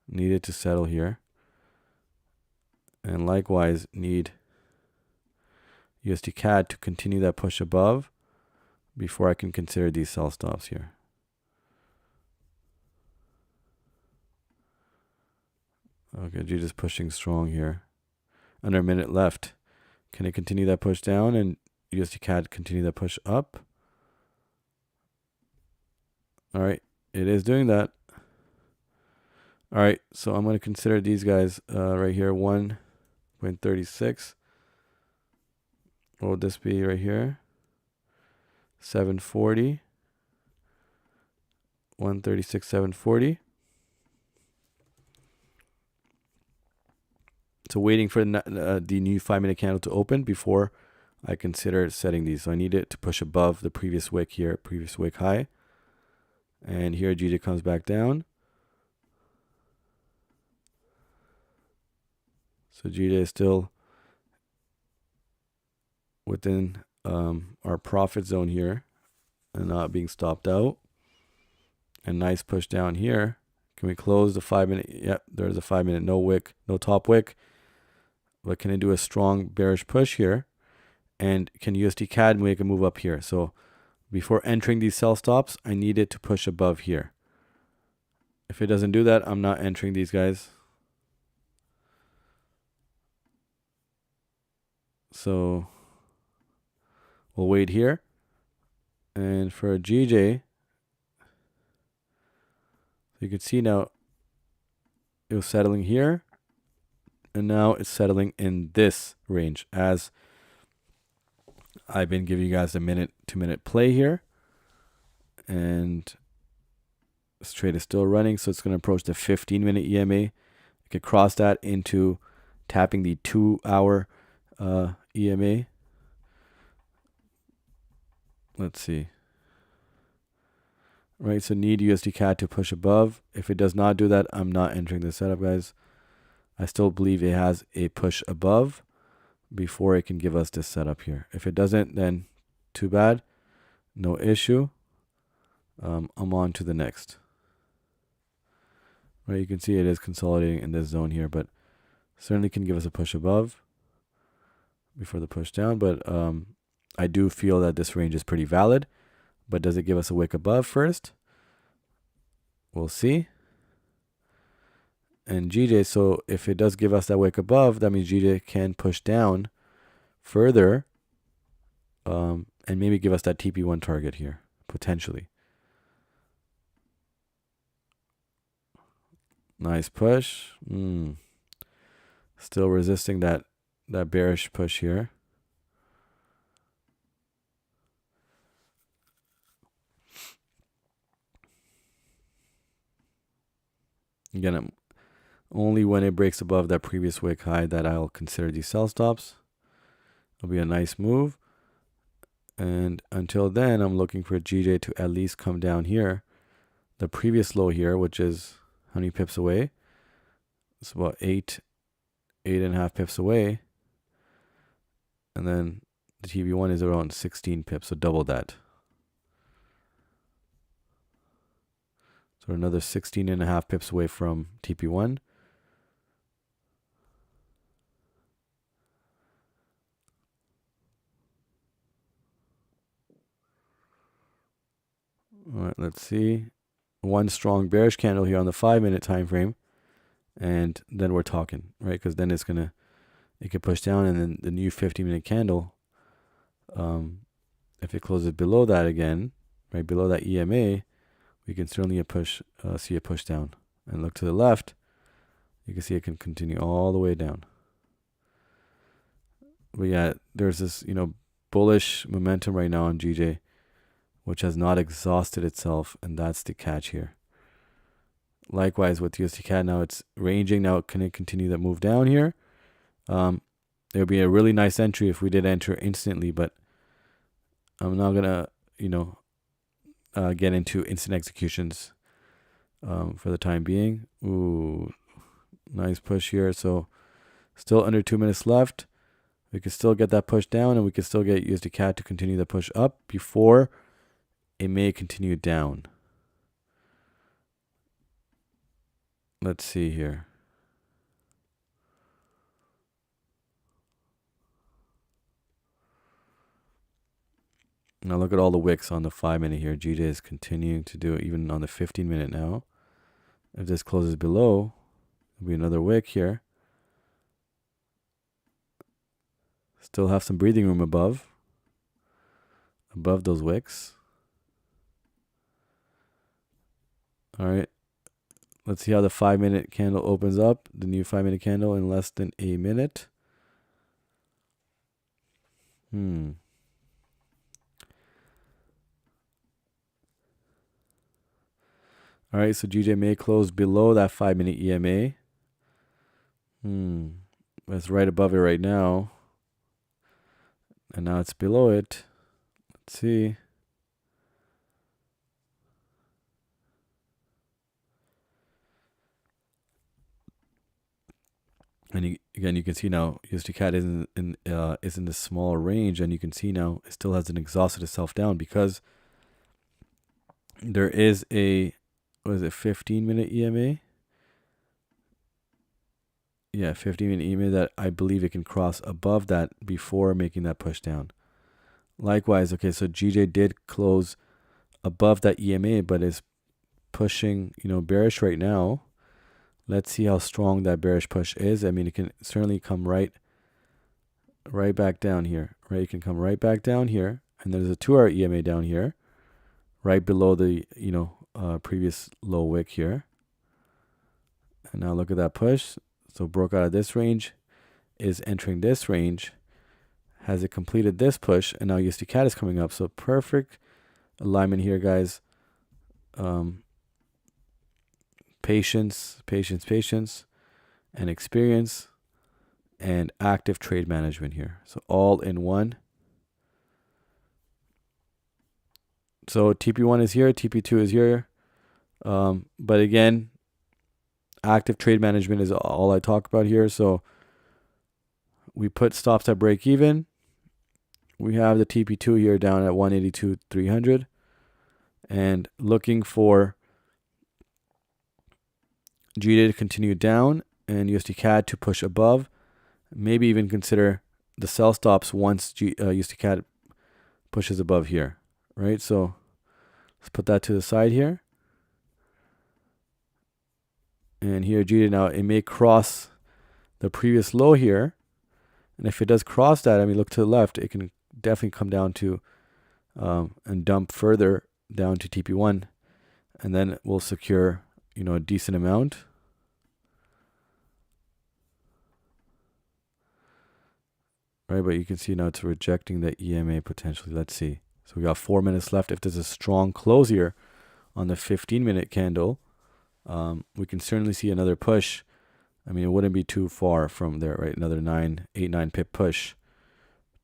Needed to settle here. And likewise, need USD CAD to continue that push above before I can consider these sell stops here. Okay, G just pushing strong here. Under a minute left. Can it continue that push down and USD CAD continue that push up? All right, it is doing that. All right, so I'm going to consider these guys right here, 1.36. What would this be right here? 740. 136, 740. So waiting for the new 5-minute candle to open before I consider setting these. So I need it to push above the previous wick here, previous wick high. And here GJ comes back down. So GJ is still within our profit zone here and not being stopped out. And nice push down here. Can we close the 5-minute? Yep, there's a 5-minute, no wick, no top wick. But can it do a strong bearish push here? And can USD CAD make a move up here? So before entering these sell stops, I need it to push above here. If it doesn't do that, I'm not entering these guys. So we'll wait here. And for a GJ, you can see now it was settling here. And now it's settling in this range as I've been giving you guys a 2-minute play here. And this trade is still running, so it's going to approach the 15-minute EMA. You could cross that into tapping the 2-hour EMA. Let's see. Right, so need USD CAD to push above. If it does not do that, I'm not entering the setup, guys. I still believe it has a push above before it can give us this setup here. If it doesn't, then too bad. No issue. I'm on to the next. Right, you can see it is consolidating in this zone here, but certainly can give us a push above before the push down. But I do feel that this range is pretty valid. But does it give us a wick above first? We'll see. And GJ, so if it does give us that wick above, that means GJ can push down further and maybe give us that TP1 target here, potentially. Nice push. Still resisting that bearish push here. Again, only when it breaks above that previous wick high that I'll consider these sell stops. It'll be a nice move. And until then, I'm looking for GJ to at least come down here. The previous low here, which is how many pips away? It's about 8.5 pips away. And then the TP1 is around 16 pips, so double that. So another 16.5 pips away from TP1. All right, let's see. One strong bearish candle here on the 5-minute time frame. And then we're talking, right? Because then it could push down, and then the new 50-minute candle, if it closes below that again, right below that EMA, we can certainly see a push down. And look to the left, you can see it can continue all the way down. But yeah, there's this, bullish momentum right now on GJ, which has not exhausted itself, and that's the catch here. Likewise with USD CAD, now it's ranging. Now can it continue that move down here? It would be a really nice entry if we did enter instantly, but I'm not gonna, get into instant executions for the time being. Ooh, nice push here. So still under 2 minutes left. We could still get that push down, and we could still get USD CAD to continue the push up before it may continue down. Let's see here. Now look at all the wicks on the 5-minute here. GJ is continuing to do it even on the 15-minute now. If this closes below, there'll be another wick here. Still have some breathing room above those wicks. All right. Let's see how the 5-minute candle opens up. The new 5-minute candle in less than a minute. All right, so GJ may close below that 5-minute EMA. That's right above it right now. And now it's below it. Let's see. And again, you can see now USD CAD is in the small range, and you can see now it still hasn't exhausted itself down because there is a 15-minute EMA? Yeah, 15-minute EMA that I believe it can cross above that before making that push down. Likewise, okay, so GJ did close above that EMA, but is pushing, bearish right now. Let's see how strong that bearish push is. I mean, it can certainly come right back down here, right? It can come right back down here, and there's a 2-hour EMA down here, right below the, previous low wick here. And now look at that push. So broke out of this range, is entering this range. Has it completed this push, and now USD CAD is coming up. So perfect alignment here, guys. Patience, and experience, and active trade management here. So all in one. So TP1 is here, TP2 is here. But again, active trade management is all I talk about here. So we put stops at break even. We have the TP2 here down at 182.300, and looking for GJ to continue down and USD CAD to push above. Maybe even consider the sell stops once USD CAD pushes above here, right? So let's put that to the side here. And here GJ now, it may cross the previous low here. And if it does cross that, I mean, look to the left, it can definitely come down to and dump further down to TP1. And then we'll secure, a decent amount. Right, but you can see now it's rejecting the EMA potentially. Let's see. So we got 4 minutes left. If there's a strong close here on the 15-minute candle, we can certainly see another push. I mean, it wouldn't be too far from there, right? Another 9 pip push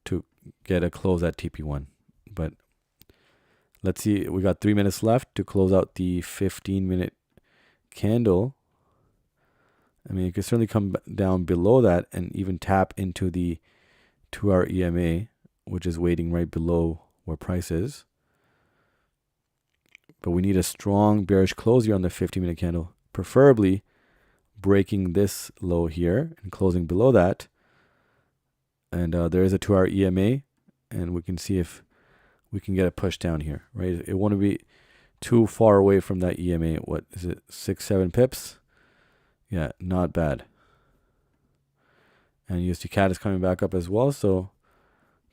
to get a close at TP1. But let's see. We got 3 minutes left to close out the 15-minute candle. I mean, it could certainly come down below that and even tap into the 2-hour EMA, which is waiting right below where price is. But we need a strong bearish close here on the 15-minute candle, preferably breaking this low here and closing below that. And there is a 2-hour EMA, and we can see if we can get a push down here, right? It won't be too far away from that EMA. What is it, 6-7 pips? Yeah, not bad. And USD CAD is coming back up as well, so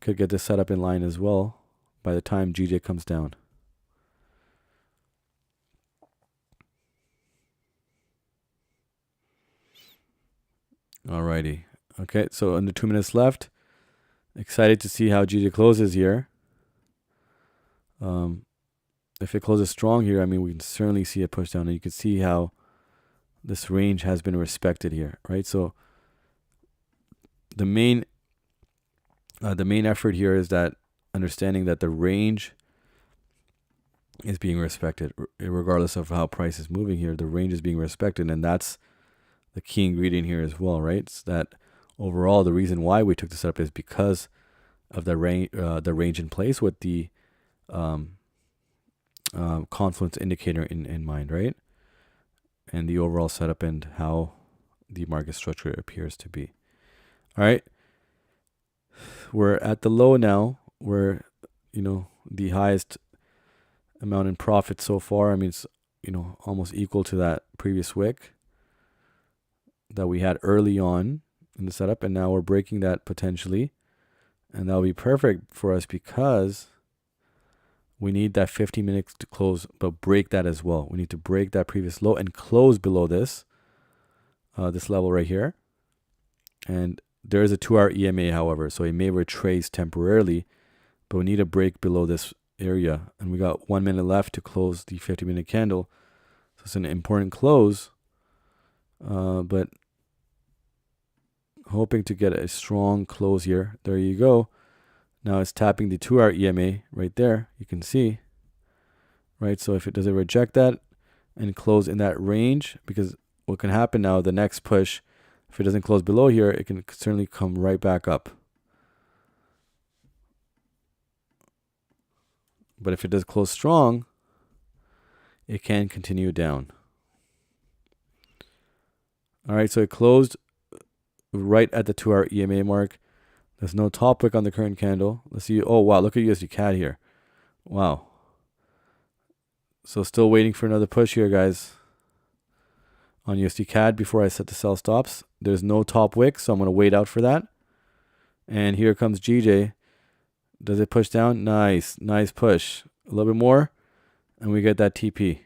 could get this set up in line as well by the time GJ comes down. Alrighty. Okay, so under 2 minutes left. Excited to see how GJ closes here. If it closes strong here, I mean, we can certainly see a push down, and you can see how this range has been respected here, right? So the main effort here is that understanding that the range is being respected, regardless of how price is moving here. The range is being respected, and that's the key ingredient here as well, right? It's that overall, the reason why we took the setup is because of the range in place with the confluence indicator in mind, right? And the overall setup and how the market structure appears to be. All right. We're at the low now. We're, the highest amount in profit so far. I mean, it's, almost equal to that previous wick that we had early on in the setup. And now we're breaking that potentially. And that'll be perfect for us because we need that 50 minutes to close, but break that as well. We need to break that previous low and close below this level right here. And there is a 2-hour EMA, however, so it may retrace temporarily, but we need a break below this area. And we got 1 minute left to close the 50-minute candle. So it's an important close, but hoping to get a strong close here. There you go. Now it's tapping the 2-hour EMA right there. You can see, right? So if it doesn't reject that and close in that range, because what can happen now, the next push, if it doesn't close below here, it can certainly come right back up. But if it does close strong, it can continue down. All right, so it closed right at the 2-hour EMA mark. There's no top wick on the current candle. Let's see. Oh, wow. Look at USD CAD here. Wow. So still waiting for another push here, guys. On USD CAD before I set the sell stops. There's no top wick, so I'm going to wait out for that. And here comes GJ. Does it push down? Nice. Nice push. A little bit more. And we get that TP.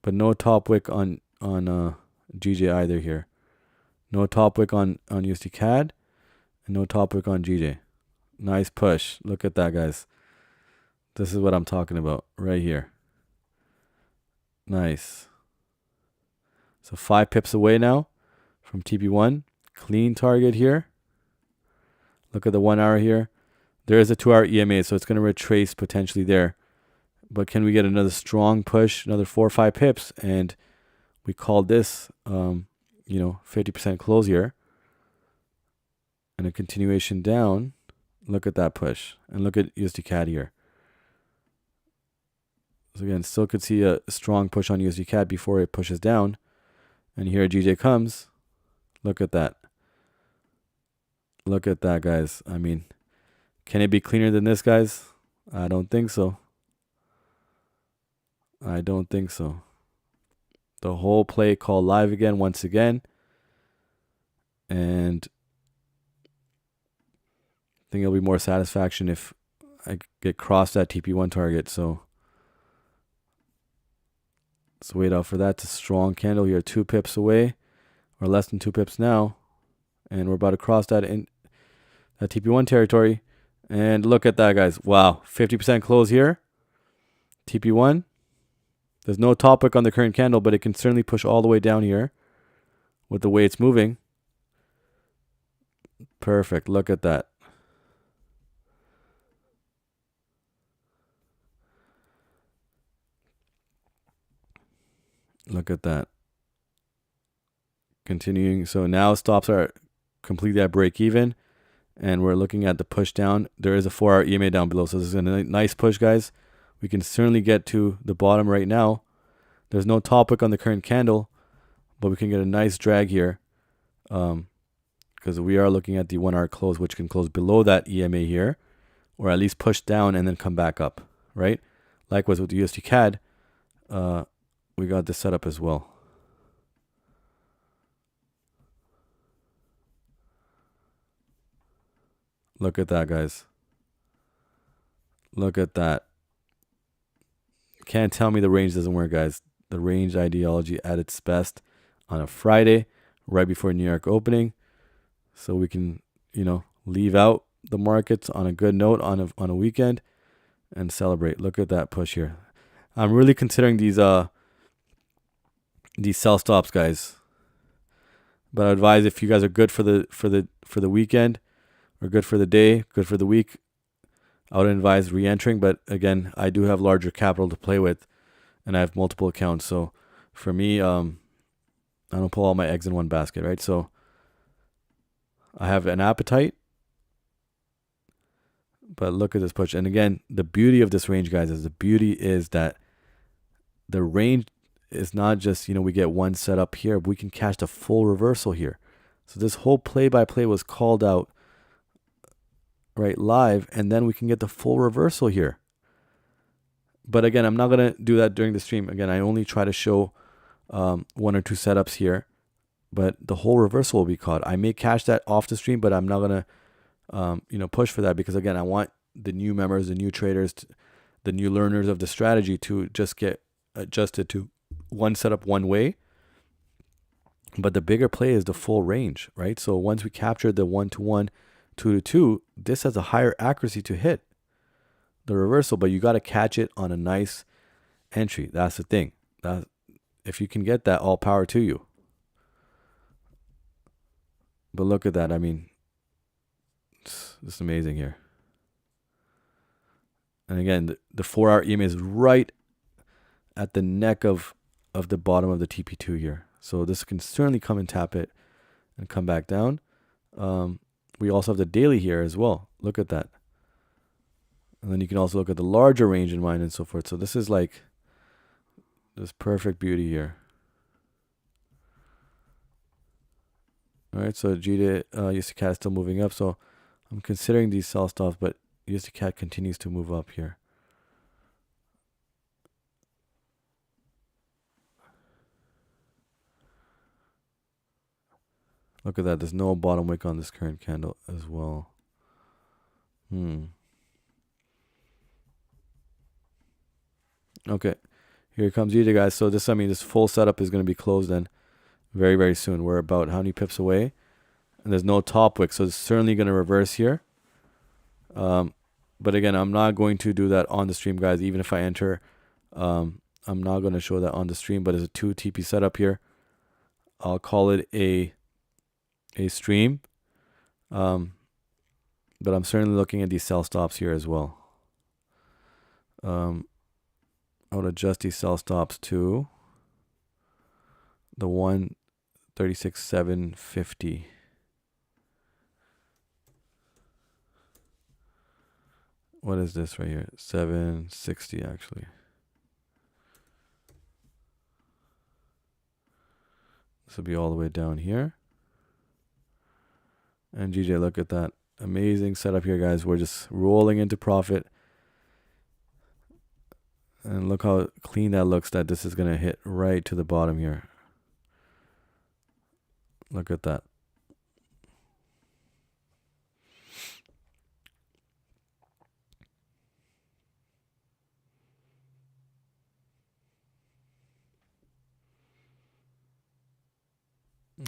But no top wick on GJ either here. No top wick on USD CAD. And no top wick on GJ. Nice push. Look at that, guys. This is what I'm talking about right here. Nice. So 5 pips away now from TP1. Clean target here. Look at the 1 hour here. There is a 2-hour EMA, so it's going to retrace potentially there. But can we get another strong push, another 4 or 5 pips? And we called this, 50% close here. And a continuation down. Look at that push. And look at USD CAD here. So again, still could see a strong push on USD CAD before it pushes down. And here GJ comes. Look at that. Look at that, guys. I mean, can it be cleaner than this, guys? I don't think so. I don't think so. The whole play called live again, once again. And I think it'll be more satisfaction if I get crossed that TP1 target. So let's wait out for that. It's a strong candle here, 2 pips away, or less than 2 pips now. And we're about to cross that in that TP1 territory. And look at that, guys. Wow, 50% close here. TP1. There's no top wick on the current candle, but it can certainly push all the way down here with the way it's moving. Perfect. Look at that. Look at that. Continuing. So now stops are completely at break even. And we're looking at the push down. There is a 4-hour EMA down below. So this is a nice push, guys. We can certainly get to the bottom right now. There's no top wick on the current candle, but we can get a nice drag here. Because we are looking at the 1-hour close, which can close below that EMA here, or at least push down and then come back up, right? Likewise with the USD CAD, we got this set up as well. Look at that, guys. Look at that. Can't tell me the range doesn't work, guys. The range ideology at its best on a Friday, right before New York opening. So we can, leave out the markets on a good note on a weekend and celebrate. Look at that push here. I'm really considering these sell stops, guys. But I advise if you guys are good for the weekend, or good for the day, good for the week, I would advise re-entering. But again, I do have larger capital to play with, and I have multiple accounts. So for me, I don't pull all my eggs in one basket, right? So I have an appetite, but look at this push. And again, the beauty of this range, guys, is that the range is not just, we get one setup here, but we can catch the full reversal here. So this whole play-by-play was called out right live, and then we can get the full reversal here. But again, I'm not going to do that during the stream. Again, I only try to show one or two setups here, but the whole reversal will be caught. I may catch that off the stream, but I'm not going to push for that, because again, I want the new members, the new traders, the new learners of the strategy to just get adjusted to one setup one way. But the bigger play is the full range, right? So once we capture the 1-to-1, 2-to-2, this has a higher accuracy to hit the reversal, but you got to catch it on a nice entry. That's the thing. If you can get that, all power to you. But look at that. I mean, it's amazing here. And again, the 4-hour EMA is right at the neck of the bottom of the TP2 here. So this can certainly come and tap it and come back down. We also have the daily here as well. Look at that. And then you can also look at the larger range in mind and so forth. So this is like this perfect beauty here. All right, so GD USD CAD is still moving up. So I'm considering these sell stops, but USD CAD continues to move up here. Look at that. There's no bottom wick on this current candle as well. Okay. Here comes GJ, guys. So this full setup is going to be closed then very, very soon. We're about how many pips away? And there's no top wick, so it's certainly going to reverse here. But again, I'm not going to do that on the stream, guys. Even if I enter, I'm not going to show that on the stream, but it's a 2 TP setup here. I'll call it a stream. But I'm certainly looking at these sell stops here as well. I would adjust these sell stops to the 136,750. What is this right here? 760 actually. This will be all the way down here. And GJ, look at that. Amazing setup here, guys. We're just rolling into profit. And look how clean that looks, that this is going to hit right to the bottom here. Look at that.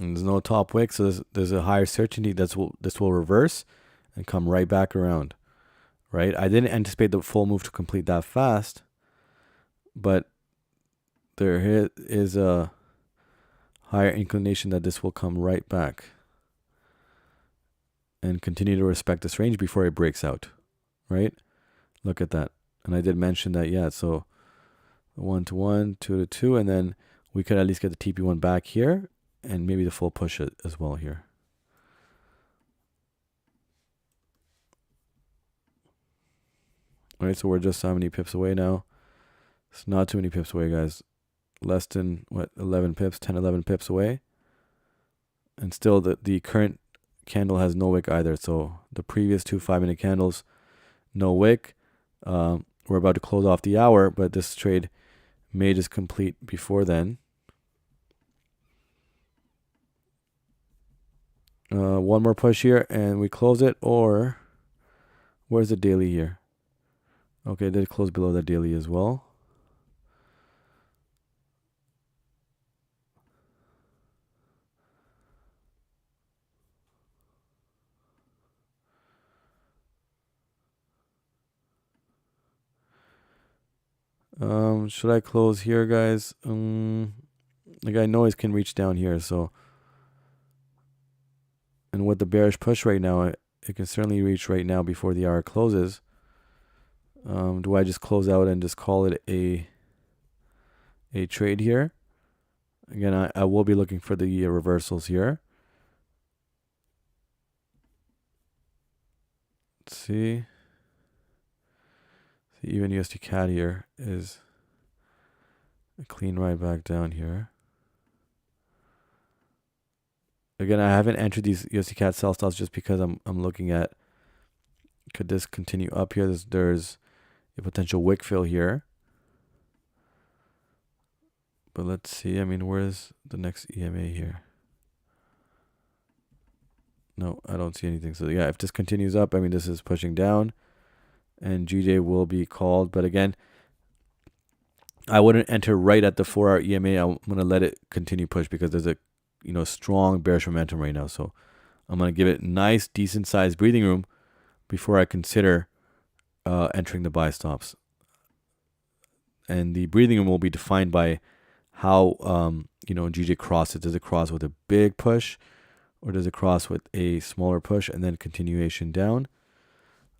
And there's no top wick, so there's a higher certainty that this will reverse and come right back around. Right? I didn't anticipate the full move to complete that fast, but there is a higher inclination that this will come right back and continue to respect this range before it breaks out. Right? Look at that. And I did mention that, yeah, so 1-to-1, 2-to-2, and then we could at least get the TP1 back here and maybe the full push as well here. All right, so we're just how many pips away now? It's not too many pips away, guys. Less than, 11 pips, 10, 11 pips away. And still the current candle has no wick either. So the previous 2 5-minute candles, no wick. We're about to close off the hour, but this trade may just complete before then. One more push here and we close it, or where's the daily here? Okay, it did close below that daily as well. Should I close here, guys? Like I know it can reach down here, so, and with the bearish push right now, it can certainly reach right now before the hour closes. Do I just close out and just call it a trade here? Again, I will be looking for the reversals here. Let's see. Even USD CAD here is a clean ride back down here. Again, I haven't entered these USD CAD sell stops just because I'm looking at, could this continue up here? There's a potential wick fill here. But let's see. I mean, where's the next EMA here? No, I don't see anything. So yeah, if this continues up, I mean, this is pushing down and GJ will be called. But again, I wouldn't enter right at the 4-hour EMA. I'm going to let it continue push because there's a, strong bearish momentum right now. So I'm going to give it nice, decent sized breathing room before I consider entering the buy stops. And the breathing room will be defined by how, GJ crosses. Does it cross with a big push or does it cross with a smaller push and then continuation down?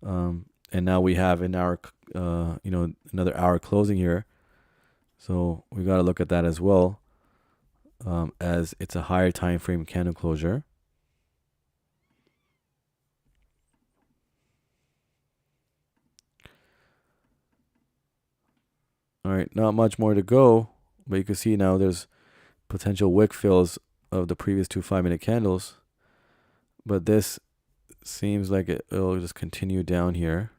And now we have an hour, another hour closing here. So we got to look at that as well, as it's a higher time frame candle closure. All right, not much more to go, but you can see now there's potential wick fills of the previous 2 5-minute candles. But this seems like it'll just continue down here.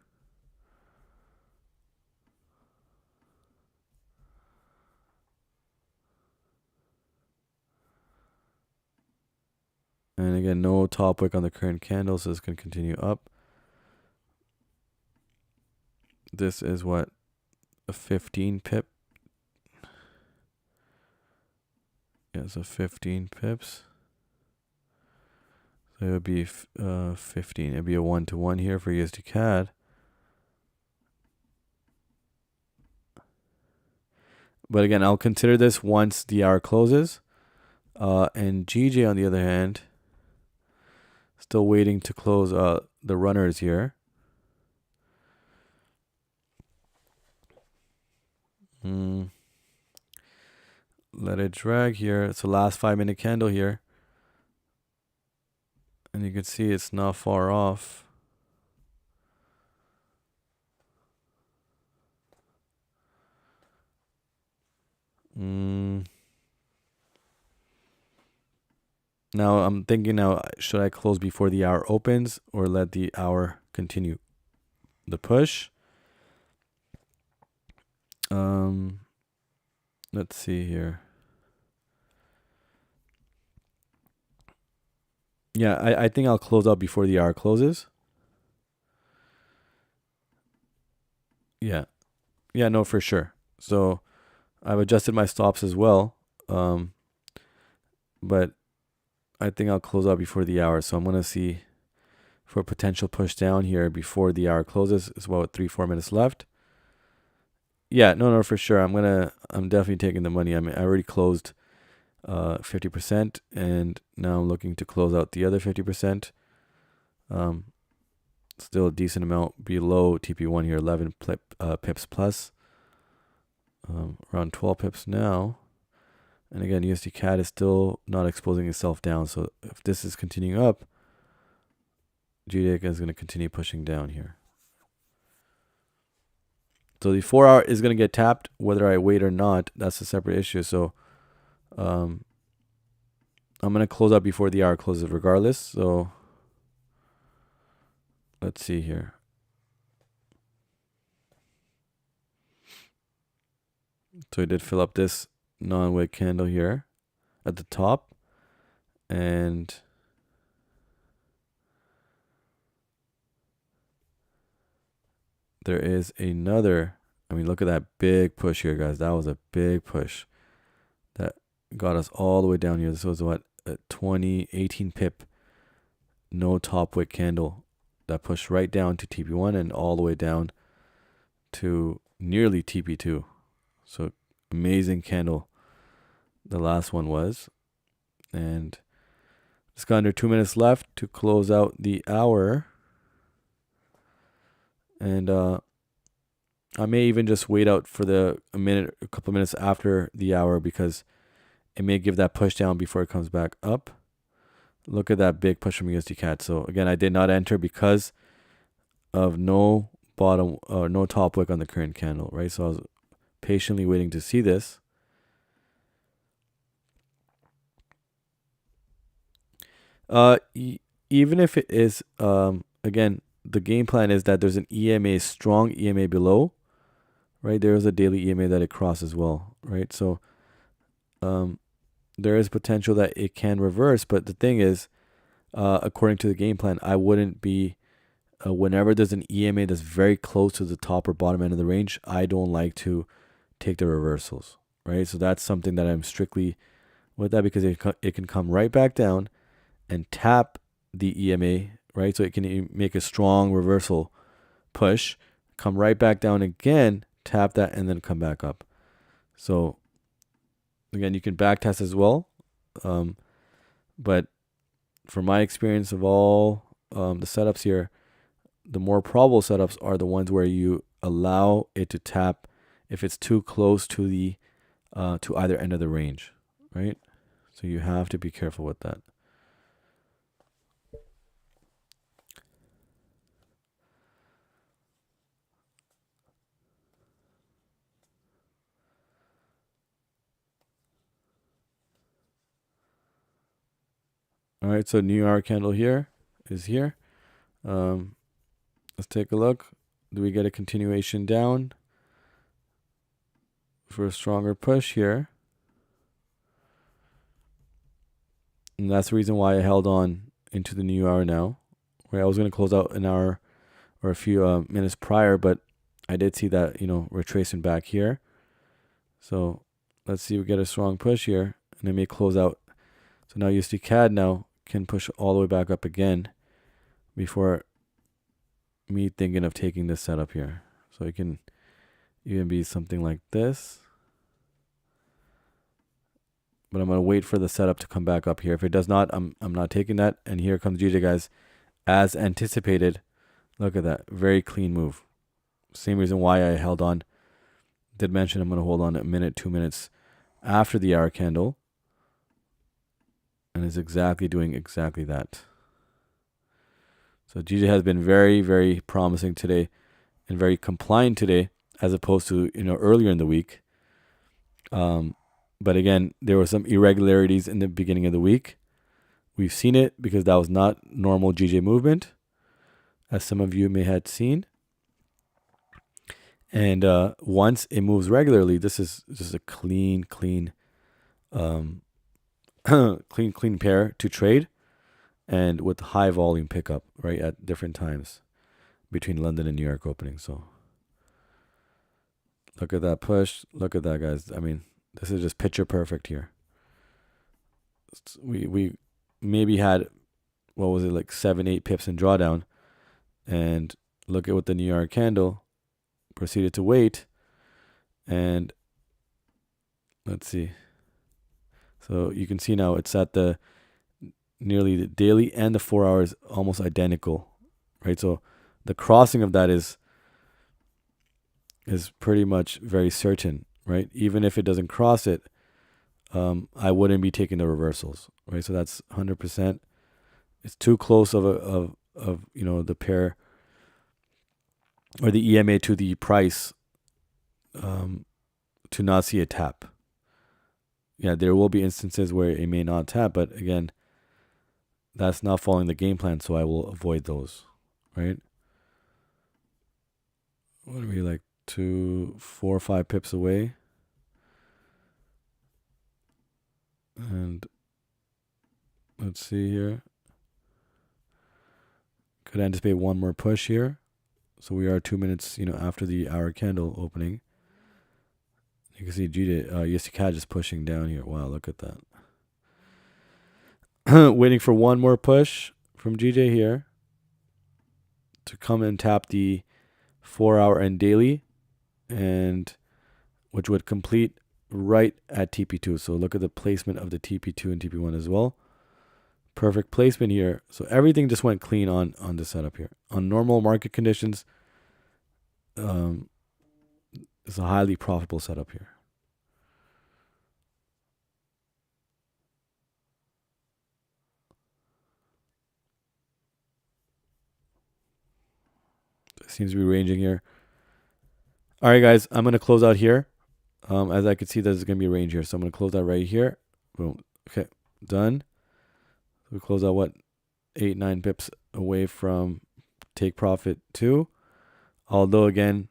And again, no top wick on the current candle, so this can continue up. This is what, a 15 pip? Yeah, so 15 pips. So it would be 15. It'd be a 1-to-1 here for USD CAD. But again, I'll consider this once the hour closes. And GJ, on the other hand, still waiting to close the runners here. Let it drag here. It's the last 5-minute candle here. And you can see it's not far off. Now I'm thinking should I close before the hour opens or let the hour continue the push? Let's see here. Yeah, I think I'll close out before the hour closes. Yeah, no, for sure. So I've adjusted my stops as well. But I think I'll close out before the hour. So I'm going to see for a potential push down here before the hour closes. It's about 3-4 minutes left. Yeah, no, for sure. I'm definitely taking the money. I mean, I already closed 50%, and now I'm looking to close out the other 50%. Still a decent amount below TP1 here, 11 pips plus. Around 12 pips now. And again, USD CAD is still not exposing itself down. So if this is continuing up, GDX is going to continue pushing down here. So the 4-hour is going to get tapped, whether I wait or not. That's a separate issue. So I'm going to close out before the hour closes regardless. So let's see here. So we did fill up this non-wick candle here at the top. And there is another, I mean, look at that big push here, guys. That was a big push that got us all the way down here. This was what, a 18 pip, no top wick candle that pushed right down to TP1 and all the way down to nearly TP2. So amazing candle the last one was. And it's got under 2 minutes left to close out the hour. And I may even just wait out for a couple of minutes after the hour, because it may give that push down before it comes back up. Look at that big push from USD CAD. So again, I did not enter because of no bottom or no top wick on the current candle, right? So I was patiently waiting to see this. Even if it is, again, the game plan is that there's an EMA, strong EMA below, right? There is a daily EMA that it crosses as well, right? So, there is potential that it can reverse, but the thing is, according to the game plan, I wouldn't be, whenever there's an EMA that's very close to the top or bottom end of the range, I don't like to take the reversals, right? So that's something that I'm strictly with that, because it can come right back down and tap the EMA, right? So it can make a strong reversal push, come right back down again, tap that, and then come back up. So again, you can back test as well. But from my experience of all the setups here, the more probable setups are the ones where you allow it to tap if it's too close to the to either end of the range, right? So you have to be careful with that. All right, so New York candle here is here. Let's take a look. Do we get a continuation down for a stronger push here? And that's the reason why I held on into the new hour now. Right, I was going to close out an hour or a few minutes prior, but I did see that, we're tracing back here. So let's see, we get a strong push here, and it may close out. So now USD CAD now can push all the way back up again before me thinking of taking this setup here. So it can even be something like this. But I'm going to wait for the setup to come back up here. If it does not, I'm not taking that. And here comes GJ, guys. As anticipated, look at that. Very clean move. Same reason why I held on. Did mention I'm going to hold on a minute, 2 minutes after the hour candle. And is exactly doing exactly that. So GJ has been very, very promising today and very compliant today, as opposed to, earlier in the week. But again, there were some irregularities in the beginning of the week. We've seen it because that was not normal GJ movement, as some of you may have seen. And once it moves regularly, this is just a clean clean pair to trade, and with high volume pickup, right, at different times between London and New York opening. So look at that push. Look at that, guys. I mean, this is just picture perfect here. We maybe had, what was it, like 7-8 pips in drawdown, and look at what the New York candle proceeded to wait. And let's see. So you can see now it's at the nearly the daily and the 4 hours almost identical, right? So the crossing of that is pretty much very certain, right? Even if it doesn't cross it, I wouldn't be taking the reversals, right? So that's 100%. It's too close of the pair or the EMA to the price to not see a tap. Yeah, there will be instances where it may not tap, but again, that's not following the game plan, so I will avoid those, right? What are we, like 2, 4, 5 pips away? And let's see here. Could anticipate one more push here. So we are 2 minutes, after the hour candle opening. You can see USD CAD just pushing down here. Wow, look at that. Waiting for one more push from GJ here to come and tap the 4 hour and daily, and which would complete right at TP2. So look at the placement of the TP2 and TP1 as well. Perfect placement here. So everything just went clean on the setup here. On normal market conditions, it's a highly profitable setup here. seems to be ranging here. All right, guys, I'm going to close out here. As I can see, there's going to be a range here. So I'm going to close out right here. Boom. Okay, done. We close out, what, 8, 9 pips away from take profit 2. Although, again,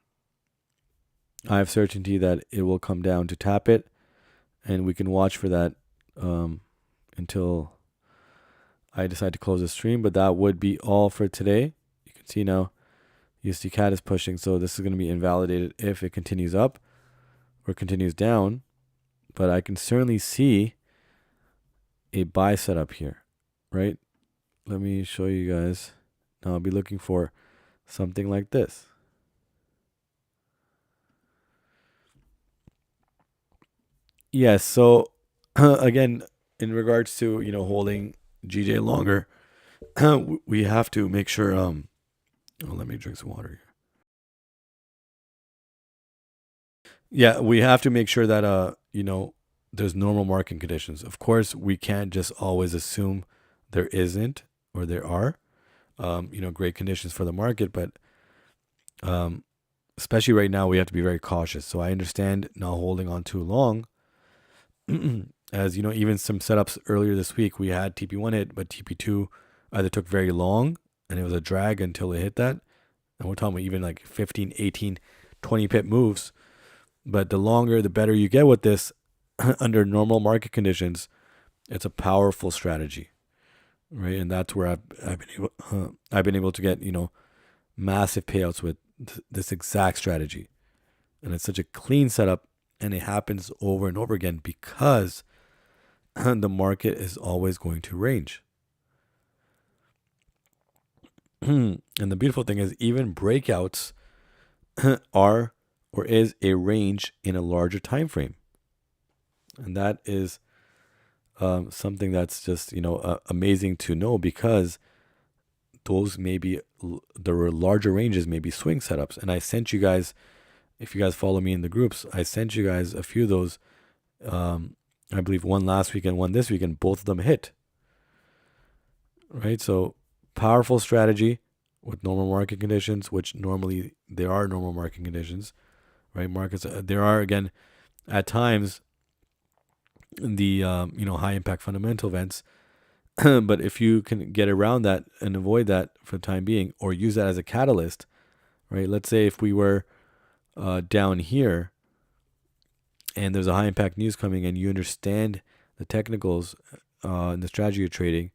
I have certainty that it will come down to tap it. And we can watch for that until I decide to close the stream. But that would be all for today. You can see now USD CAD is pushing. So this is going to be invalidated if it continues up or continues down. But I can certainly see a buy setup here, right? Let me show you guys. Now I'll be looking for something like this. Yes, so again, in regards to, holding GJ longer, we have to make sure, let me drink some water here. Yeah, we have to make sure that, there's normal market conditions. Of course, we can't just always assume there isn't or there are, great conditions for the market, but especially right now, we have to be very cautious. So I understand not holding on too long. As even some setups earlier this week, we had TP1 hit, but TP2 either took very long and it was a drag until it hit that. And we're talking about even like 15, 18, 20 pip moves. But the longer, the better you get with this under normal market conditions, it's a powerful strategy, right? And that's where I've been able to get, massive payouts with this exact strategy. And it's such a clean setup, and it happens over and over again because the market is always going to range. And the beautiful thing is even breakouts are or is a range in a larger time frame. And that is something that's just, amazing to know, because those may be, the larger ranges may be swing setups. And I sent you guys, if you guys follow me in the groups, I sent you guys a few of those. I believe one last week and one this week, and both of them hit. Right? So powerful strategy with normal market conditions, which normally there are normal market conditions, right? Markets, there are, again, at times, the high impact fundamental events. But if you can get around that and avoid that for the time being, or use that as a catalyst, right? Let's say if we were down here and there's a high impact news coming, and you understand the technicals and the strategy you're trading,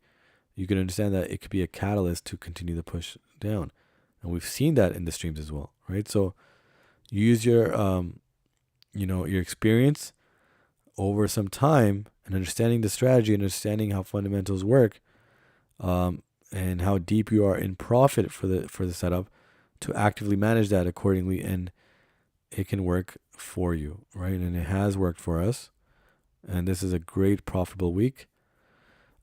you can understand that it could be a catalyst to continue the push down. And we've seen that in the streams as well, right? So use your your experience over some time and understanding the strategy, understanding how fundamentals work, and how deep you are in profit for the setup, to actively manage that accordingly, and it can work for you, right? And it has worked for us, and this is a great profitable week.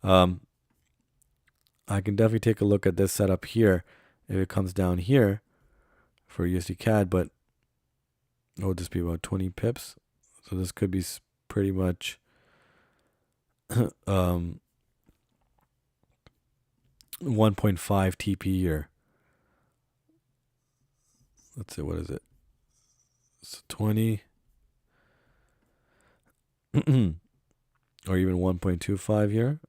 I can definitely take a look at this setup here if it comes down here for USD CAD, but it will just be about 20 pips. So this could be pretty much 1.5 TP here. Let's see, what is it? It's 20 or even 1.25 here.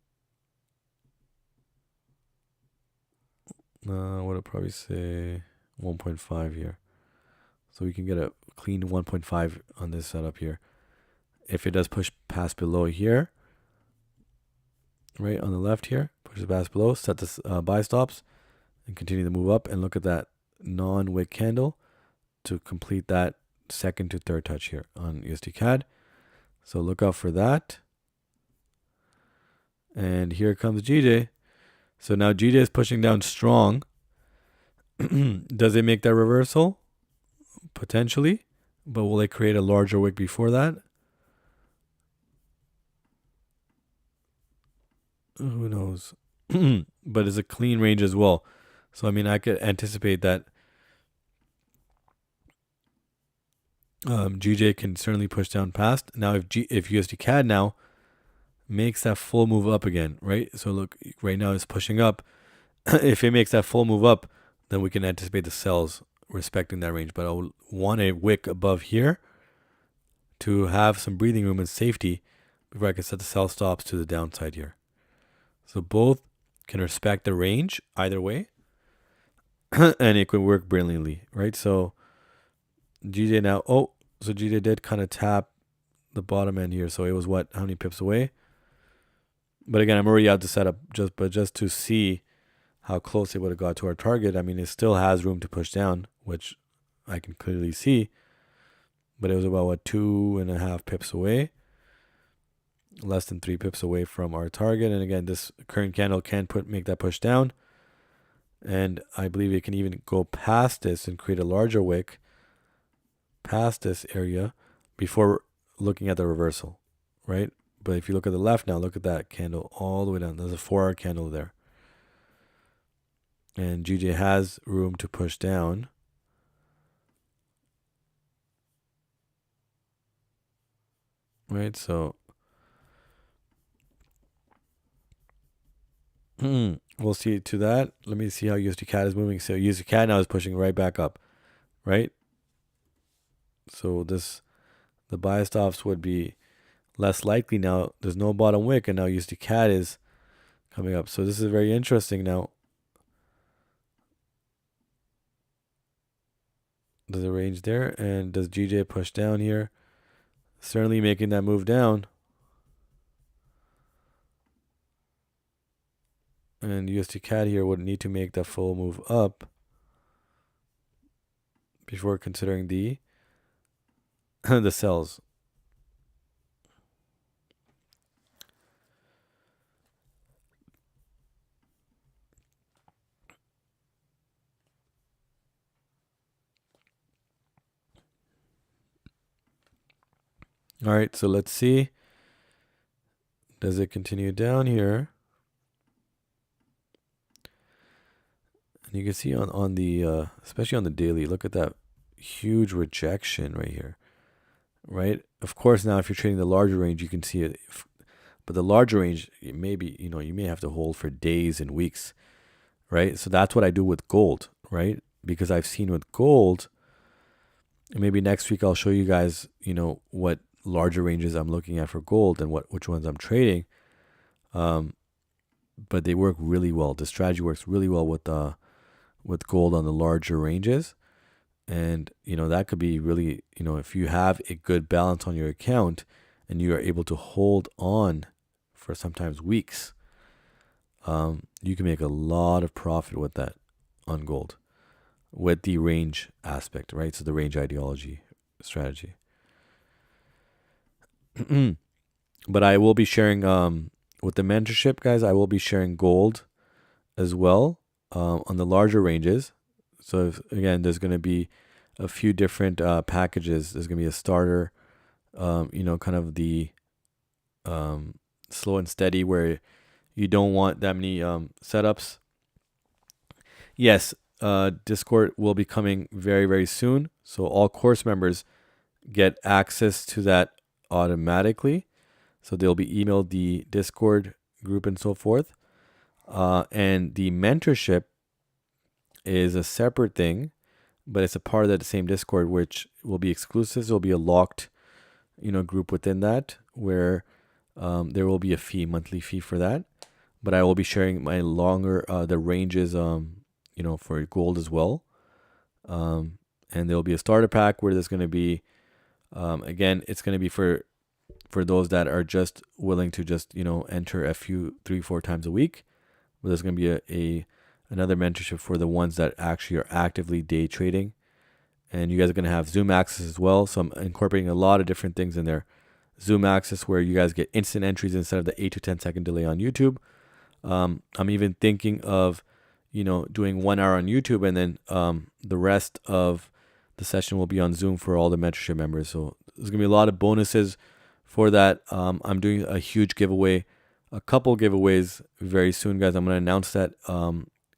What I'd probably say 1.5 here. So we can get a clean 1.5 on this setup here. If it does push past below here, right on the left here, pushes past below, set this buy stops, and continue to move up, and look at that non-wick candle to complete that second to third touch here on USD CAD. So look out for that. And here comes GJ. So now GJ is pushing down strong. Does it make that reversal? Potentially. But will it create a larger wick before that? Who knows? But it's a clean range as well. So, I mean, I could anticipate that GJ can certainly push down past. Now, if USD CAD now makes that full move up again, right? So look, right now it's pushing up. If it makes that full move up, then we can anticipate the sells respecting that range, but I will want a wick above here to have some breathing room and safety before I can set the sell stops to the downside here. So both can respect the range either way, and it could work brilliantly, right? So GJ now, so GJ did kind of tap the bottom end here. So it was how many pips away? But again, I'm already out to set up just to see how close it would have got to our target. I mean, it still has room to push down, which I can clearly see. But it was about 2.5 pips away, less than 3 pips away from our target. And again, this current candle can make that push down. And I believe it can even go past this and create a larger wick past this area before looking at the reversal, right? But if you look at the left now, look at that candle all the way down. There's a 4-hour candle there. And GJ has room to push down. Right, so we'll see to that. Let me see how USD CAD is moving. So USD CAD now is pushing right back up, right? So the buy stops would be less likely now. There's no bottom wick, and now USD CAD is coming up. So this is very interesting now. There's a range there, and does GJ push down here? Certainly making that move down. And USD CAD here would need to make that full move up before considering the the sells. All right, so let's see. Does it continue down here? And you can see on the, especially on the daily, look at that huge rejection right here, right? Of course, now if you're trading the larger range, you can see it. But the larger range, maybe, you may have to hold for days and weeks, right? So that's what I do with gold, right? Because I've seen with gold, and maybe next week I'll show you guys, what larger ranges I'm looking at for gold and which ones I'm trading. But they work really well. The strategy works really well with gold on the larger ranges. And, that could be really, if you have a good balance on your account and you are able to hold on for sometimes weeks, you can make a lot of profit with that on gold with the range aspect, right? So the range ideology strategy. But I will be sharing, with the mentorship, guys, I will be sharing gold as well on the larger ranges. So again, there's going to be a few different packages. There's going to be a starter, kind of the slow and steady where you don't want that many setups. Yes, Discord will be coming very, very soon. So all course members get access to that automatically. So they'll be emailed the Discord group and so forth. And the mentorship is a separate thing, but it's a part of that same Discord, which will be exclusive. There'll be a locked, group within that where there will be a monthly fee for that. But I will be sharing my the ranges, for gold as well. And there'll be a starter pack where there's going to be, again, it's going to be for those that are just willing to just, enter a few 3-4 times a week. But there's going to be another mentorship for the ones that actually are actively day trading. And you guys are going to have Zoom access as well. So I'm incorporating a lot of different things in there. Zoom access where you guys get instant entries instead of the 8 to 10 second delay on YouTube. I'm even thinking of, doing 1 hour on YouTube, and then the rest of the session will be on Zoom for all the mentorship members. So there's going to be a lot of bonuses for that. I'm doing a huge giveaway, a couple giveaways very soon, guys. I'm going to announce that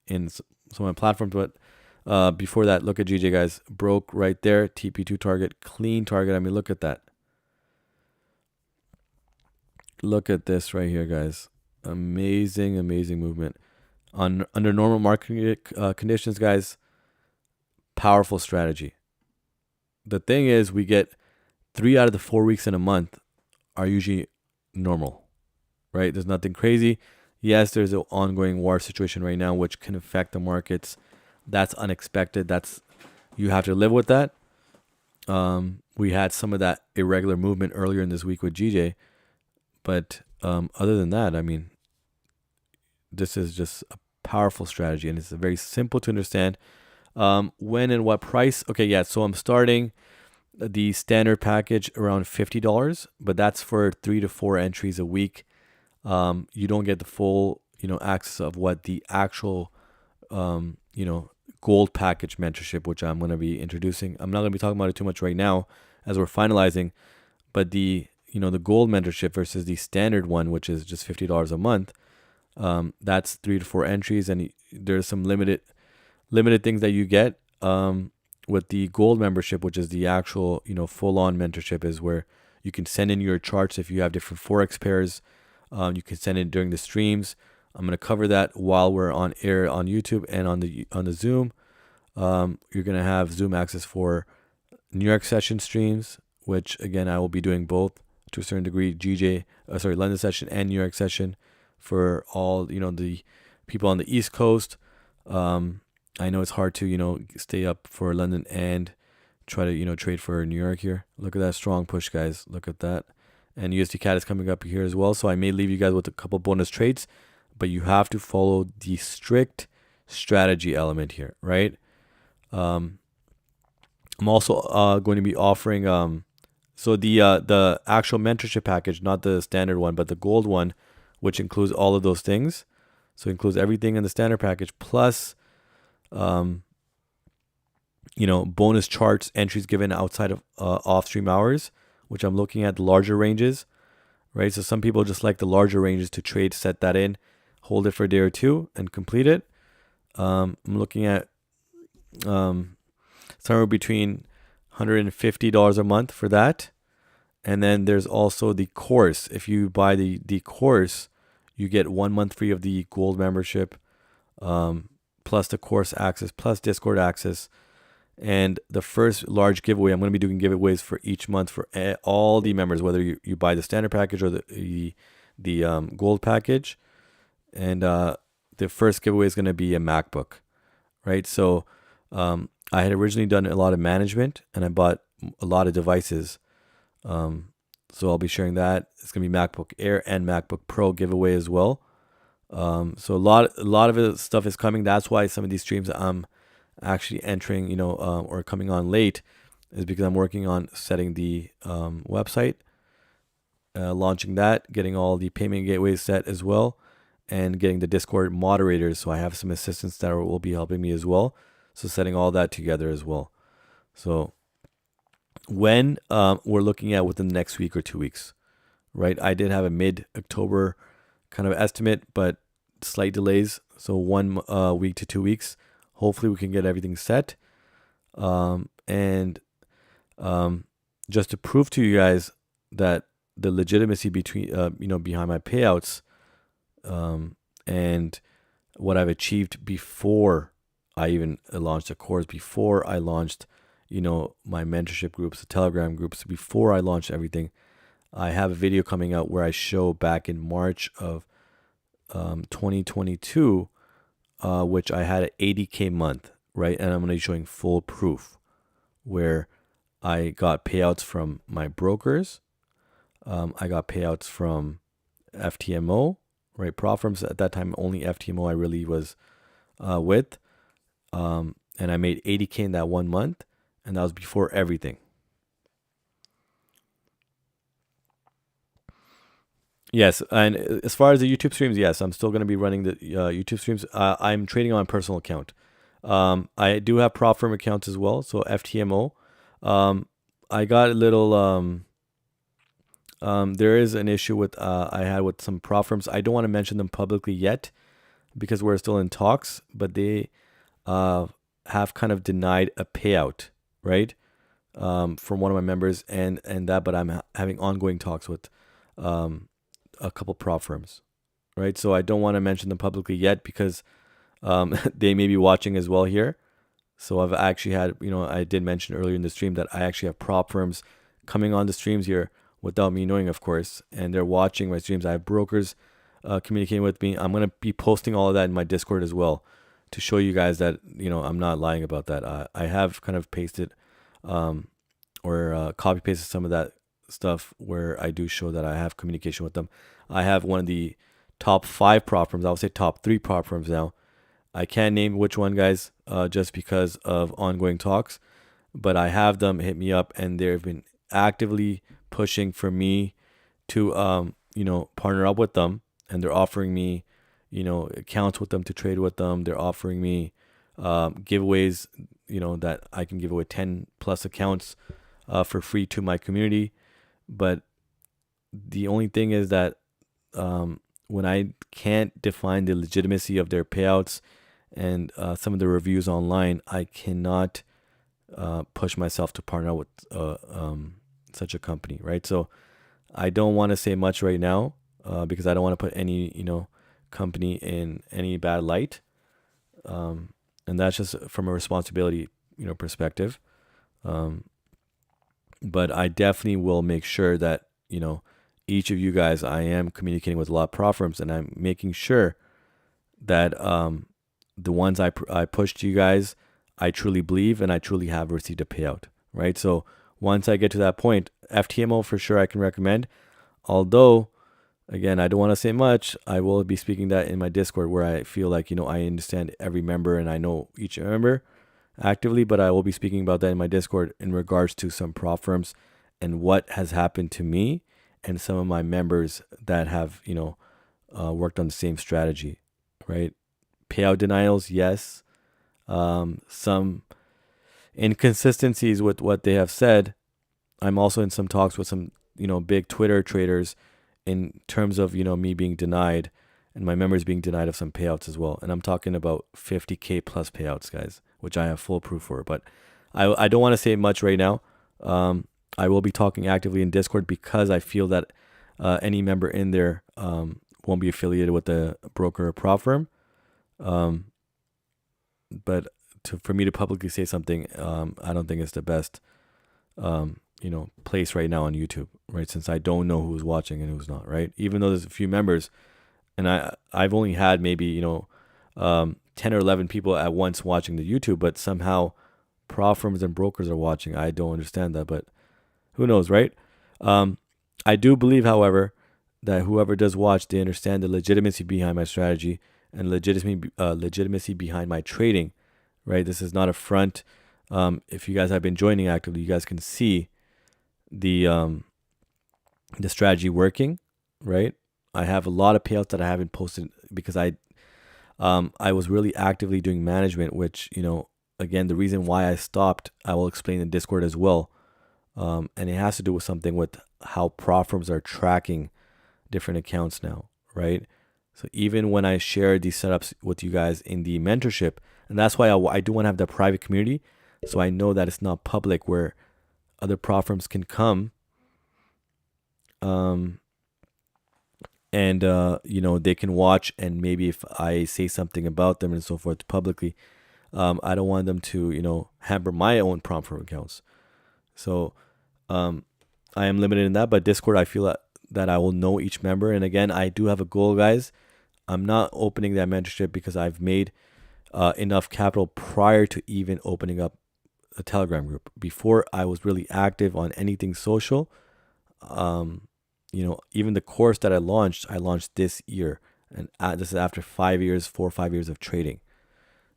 in some of my platforms. But before that, look at GJ, guys. Broke right there. TP2 target, clean target. I mean, look at that. Look at this right here, guys. Amazing, amazing movement. Under normal market conditions, guys, powerful strategy. The thing is, we get 3 out of the 4 weeks in a month are usually normal, right? There's nothing crazy. Yes, there's an ongoing war situation right now, which can affect the markets. That's unexpected. You have to live with that. We had some of that irregular movement earlier in this week with GJ, but other than that, I mean, this is just a powerful strategy, and it's very simple to understand. When and what price? Okay, yeah. So I'm starting the standard package around $50, but that's for 3 to 4 entries a week. You don't get the full, access of what the actual, gold package mentorship, which I'm going to be introducing. I'm not going to be talking about it too much right now as we're finalizing, but the gold mentorship versus the standard one, which is just $50 a month. That's 3 to 4 entries, and there's some limited things that you get. With the gold membership, which is the actual, full-on mentorship, is where you can send in your charts if you have different Forex pairs. You can send it during the streams. I'm going to cover that while we're on air on YouTube and on the Zoom. You're going to have Zoom access for New York session streams, which again, I will be doing both to a certain degree, London session and New York session for all, the people on the East Coast. I know it's hard to, stay up for London and try to, trade for New York here. Look at that strong push, guys. Look at that. And USD CAD is coming up here as well. So I may leave you guys with a couple bonus trades, but you have to follow the strict strategy element here, right? I'm also going to be offering so the actual mentorship package, not the standard one, but the gold one, which includes all of those things. So it includes everything in the standard package plus bonus charts, entries given outside of off-stream hours, which I'm looking at the larger ranges, right? So some people just like the larger ranges to trade, set that in, hold it for a day or two, and complete it. I'm looking at somewhere between $150 a month for that. And then there's also the course. If you buy the course, you get 1 month free of the gold membership, plus the course access, plus Discord access. And the first large giveaway, I'm going to be doing giveaways for each month for all the members, whether you buy the standard package or the gold package. And the first giveaway is going to be a MacBook, right? So I had originally done a lot of management, and I bought a lot of devices. So I'll be sharing that. It's going to be MacBook Air and MacBook Pro giveaway as well. So a lot of the stuff is coming. That's why some of these streams I'm actually entering, or coming on late, is because I'm working on setting the website, launching that, getting all the payment gateways set as well, and getting the Discord moderators. So I have some assistants that will be helping me as well. So setting all that together as well. So when we're looking at within the next week or 2 weeks, right? I did have a mid-October kind of estimate, but slight delays. So 1 week to 2 weeks. Hopefully we can get everything set. And just to prove to you guys that the legitimacy between, behind my payouts, and what I've achieved before I even launched a course, before I launched, my mentorship groups, the Telegram groups, before I launched everything, I have a video coming out where I show back in March of 2022, which I had an 80K month, right? And I'm going to be showing full proof where I got payouts from my brokers. I got payouts from FTMO, right? Prop firms at that time, only FTMO I really was with. And I made 80K in that 1 month, and that was before everything. Yes, and as far as the YouTube streams, yes, I'm still going to be running the YouTube streams. I'm trading on a personal account. I do have prop firm accounts as well, so FTMO. I got a little. There is an issue with I had with some prop firms. I don't want to mention them publicly yet because we're still in talks, but they have kind of denied a payout, right, from one of my members, and that. But I'm having ongoing talks with a couple prop firms, right? So I don't want to mention them publicly yet because they may be watching as well here. So I've actually had, I did mention earlier in the stream that I actually have prop firms coming on the streams here without me knowing, of course, and they're watching my streams. I have brokers communicating with me. I'm going to be posting all of that in my Discord as well to show you guys that, I'm not lying about that. I have kind of pasted or copy pasted some of that stuff where I do show that I have communication with them. I have one of the top 5 prop firms. I would say top 3 prop firms now. I can't name which one, guys, just because of ongoing talks, but I have them hit me up, and they've been actively pushing for me to, partner up with them, and they're offering me, accounts with them to trade with them. They're offering me giveaways, that I can give away 10 plus accounts for free to my community. But the only thing is that when I can't define the legitimacy of their payouts and some of the reviews online, I cannot push myself to partner with such a company, right? So I don't want to say much right now because I don't want to put any, company in any bad light. And that's just from a responsibility, perspective. But I definitely will make sure that, each of you guys, I am communicating with a lot of prop firms, and I'm making sure that the ones I push to you guys, I truly believe and I truly have received a payout, right? So once I get to that point, FTMO for sure I can recommend. Although, again, I don't want to say much. I will be speaking that in my Discord where I feel like, I understand every member and I know each member actively, but I will be speaking about that in my Discord in regards to some prop firms and what has happened to me and some of my members that have, worked on the same strategy, right? Payout denials, yes. Some inconsistencies with what they have said. I'm also in some talks with some, big Twitter traders in terms of, me being denied and my members being denied of some payouts as well. And I'm talking about 50K plus payouts, guys, which I have full proof for. But I don't want to say much right now. I will be talking actively in Discord because I feel that any member in there won't be affiliated with the broker or prop firm. But for me to publicly say something, I don't think it's the best, place right now on YouTube, right? Since I don't know who's watching and who's not, right? Even though there's a few members, and I've only had maybe 10 or 11 people at once watching the YouTube, but somehow prop firms and brokers are watching. I don't understand that, but who knows, right? I do believe, however, that whoever does watch, they understand the legitimacy behind my strategy and legitimacy behind my trading, right? This is not a front. If you guys have been joining actively, you guys can see the strategy working, right? I have a lot of payouts that I haven't posted because I was really actively doing management, which, again, the reason why I stopped, I will explain in Discord as well. And it has to do with something with how prop firms are tracking different accounts now, right? So even when I share these setups with you guys in the mentorship, and that's why I do want to have the private community, so I know that it's not public where other prop firms can come and they can watch, and maybe if I say something about them and so forth publicly, I don't want them to hamper my own prop firm accounts. So I am limited in that, but Discord, I feel that I will know each member. And again, I do have a goal, guys. I'm not opening that mentorship because I've made enough capital prior to even opening up a Telegram group. Before I was really active on anything social, even the course that I launched this year, and this is after 4 or 5 years of trading.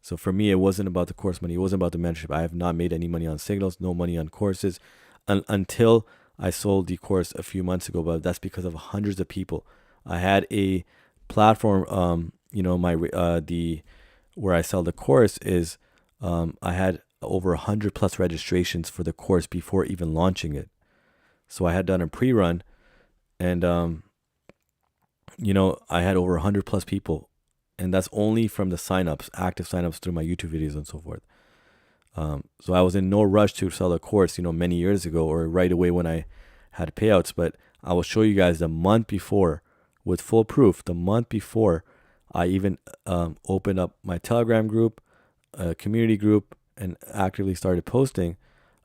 So for me, it wasn't about the course money. It wasn't about the mentorship. I have not made any money on signals, no money on courses until I sold the course a few months ago, but that's because of hundreds of people. I had a platform, where I sell the course is, I had over 100 plus registrations for the course before even launching it. So I had done a pre-run, and I had over 100 plus people, and that's only from the signups, active signups through my YouTube videos and so forth. So I was in no rush to sell the course, many years ago or right away when I had payouts. But I will show you guys the month before with full proof, the month before I even opened up my Telegram group, community group, and actively started posting,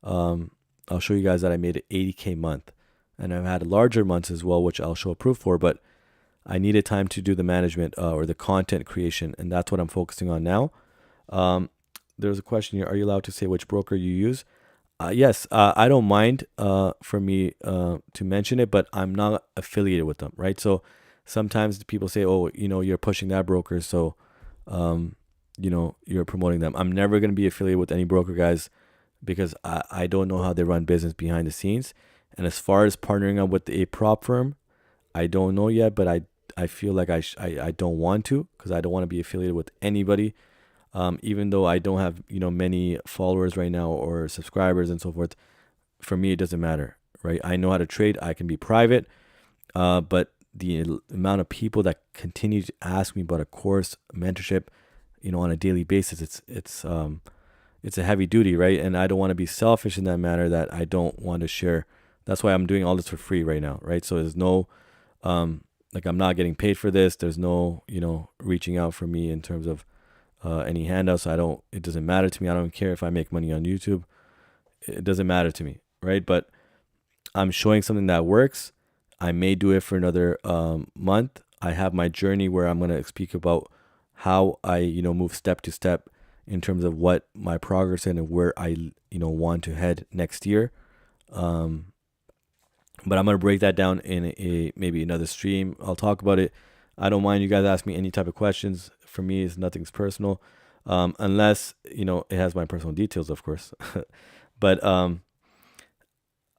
I'll show you guys that I made an 80K month. And I've had larger months as well, which I'll show a proof for, but I needed time to do the management or the content creation, and that's what I'm focusing on now. There's a question here. Are you allowed to say which broker you use? Yes, I don't mind for me to mention it, but I'm not affiliated with them, right? So sometimes people say, oh, you're pushing that broker, so, you're promoting them. I'm never going to be affiliated with any broker, guys, because I don't know how they run business behind the scenes. And as far as partnering up with a prop firm, I don't know yet, but I feel like I don't want to, because I don't want to be affiliated with anybody. Even though I don't have, many followers right now or subscribers and so forth, for me, it doesn't matter, right? I know how to trade. I can be private. But the amount of people that continue to ask me about a course, mentorship, on a daily basis, it's a heavy duty, right? And I don't want to be selfish in that manner that I don't want to share. That's why I'm doing all this for free right now, right? So there's no, I'm not getting paid for this. There's no, reaching out for me in terms of any handouts. It doesn't matter to me. I don't care if I make money on YouTube. It doesn't matter to me, right? But I'm showing something that works. I may do it for another month. I have my journey where I'm going to speak about how I, move step to step in terms of what my progress is and where I, want to head next year. But I'm going to break that down in maybe another stream. I'll talk about it. I don't mind you guys ask me any type of questions. For me, nothing's personal, unless, it has my personal details, of course. But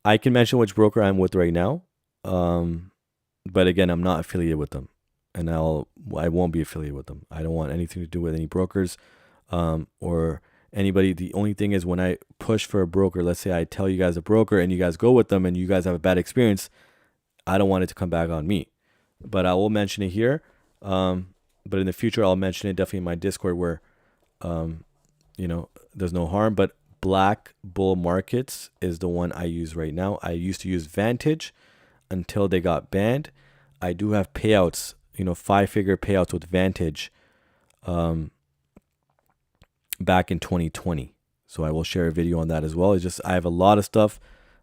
I can mention which broker I'm with right now. But again, I'm not affiliated with them, and I won't be affiliated with them. I don't want anything to do with any brokers or anybody. The only thing is, when I push for a broker, let's say I tell you guys a broker and you guys go with them and you guys have a bad experience, I don't want it to come back on me. But I will mention it here. But in the future, I'll mention it definitely in my Discord where, there's no harm. But Black Bull Markets is the one I use right now. I used to use Vantage until they got banned. I do have payouts, 5-figure payouts with Vantage back in 2020. So I will share a video on that as well. It's just I have a lot of stuff,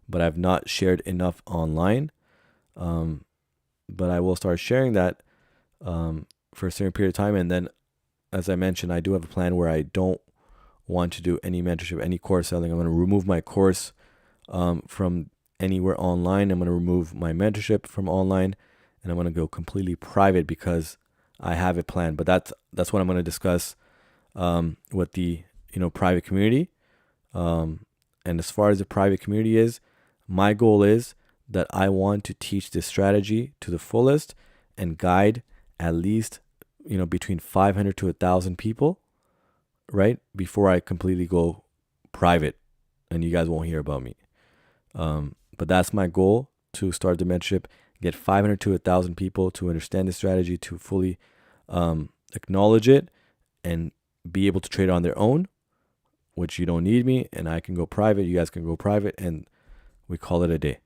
but I've not shared enough online. But I will start sharing that for a certain period of time. And then, as I mentioned, I do have a plan where I don't want to do any mentorship, any course selling. I'm going to remove my course from anywhere online. I'm going to remove my mentorship from online, and I'm going to go completely private because I have it planned. But that's what I'm going to discuss with the private community. And as far as the private community is, my goal is that I want to teach this strategy to the fullest and guide at least between 500 to 1,000 people, right, before I completely go private and you guys won't hear about me. But that's my goal, to start the mentorship, get 500 to 1,000 people to understand the strategy, to fully acknowledge it and be able to trade on their own, which you don't need me, and I can go private, you guys can go private, and we call it a day,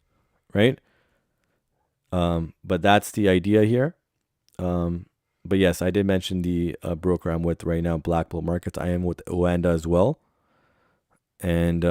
right? But that's the idea here. But yes, I did mention the broker I'm with right now, Black Bull Markets. I am with Oanda as well. And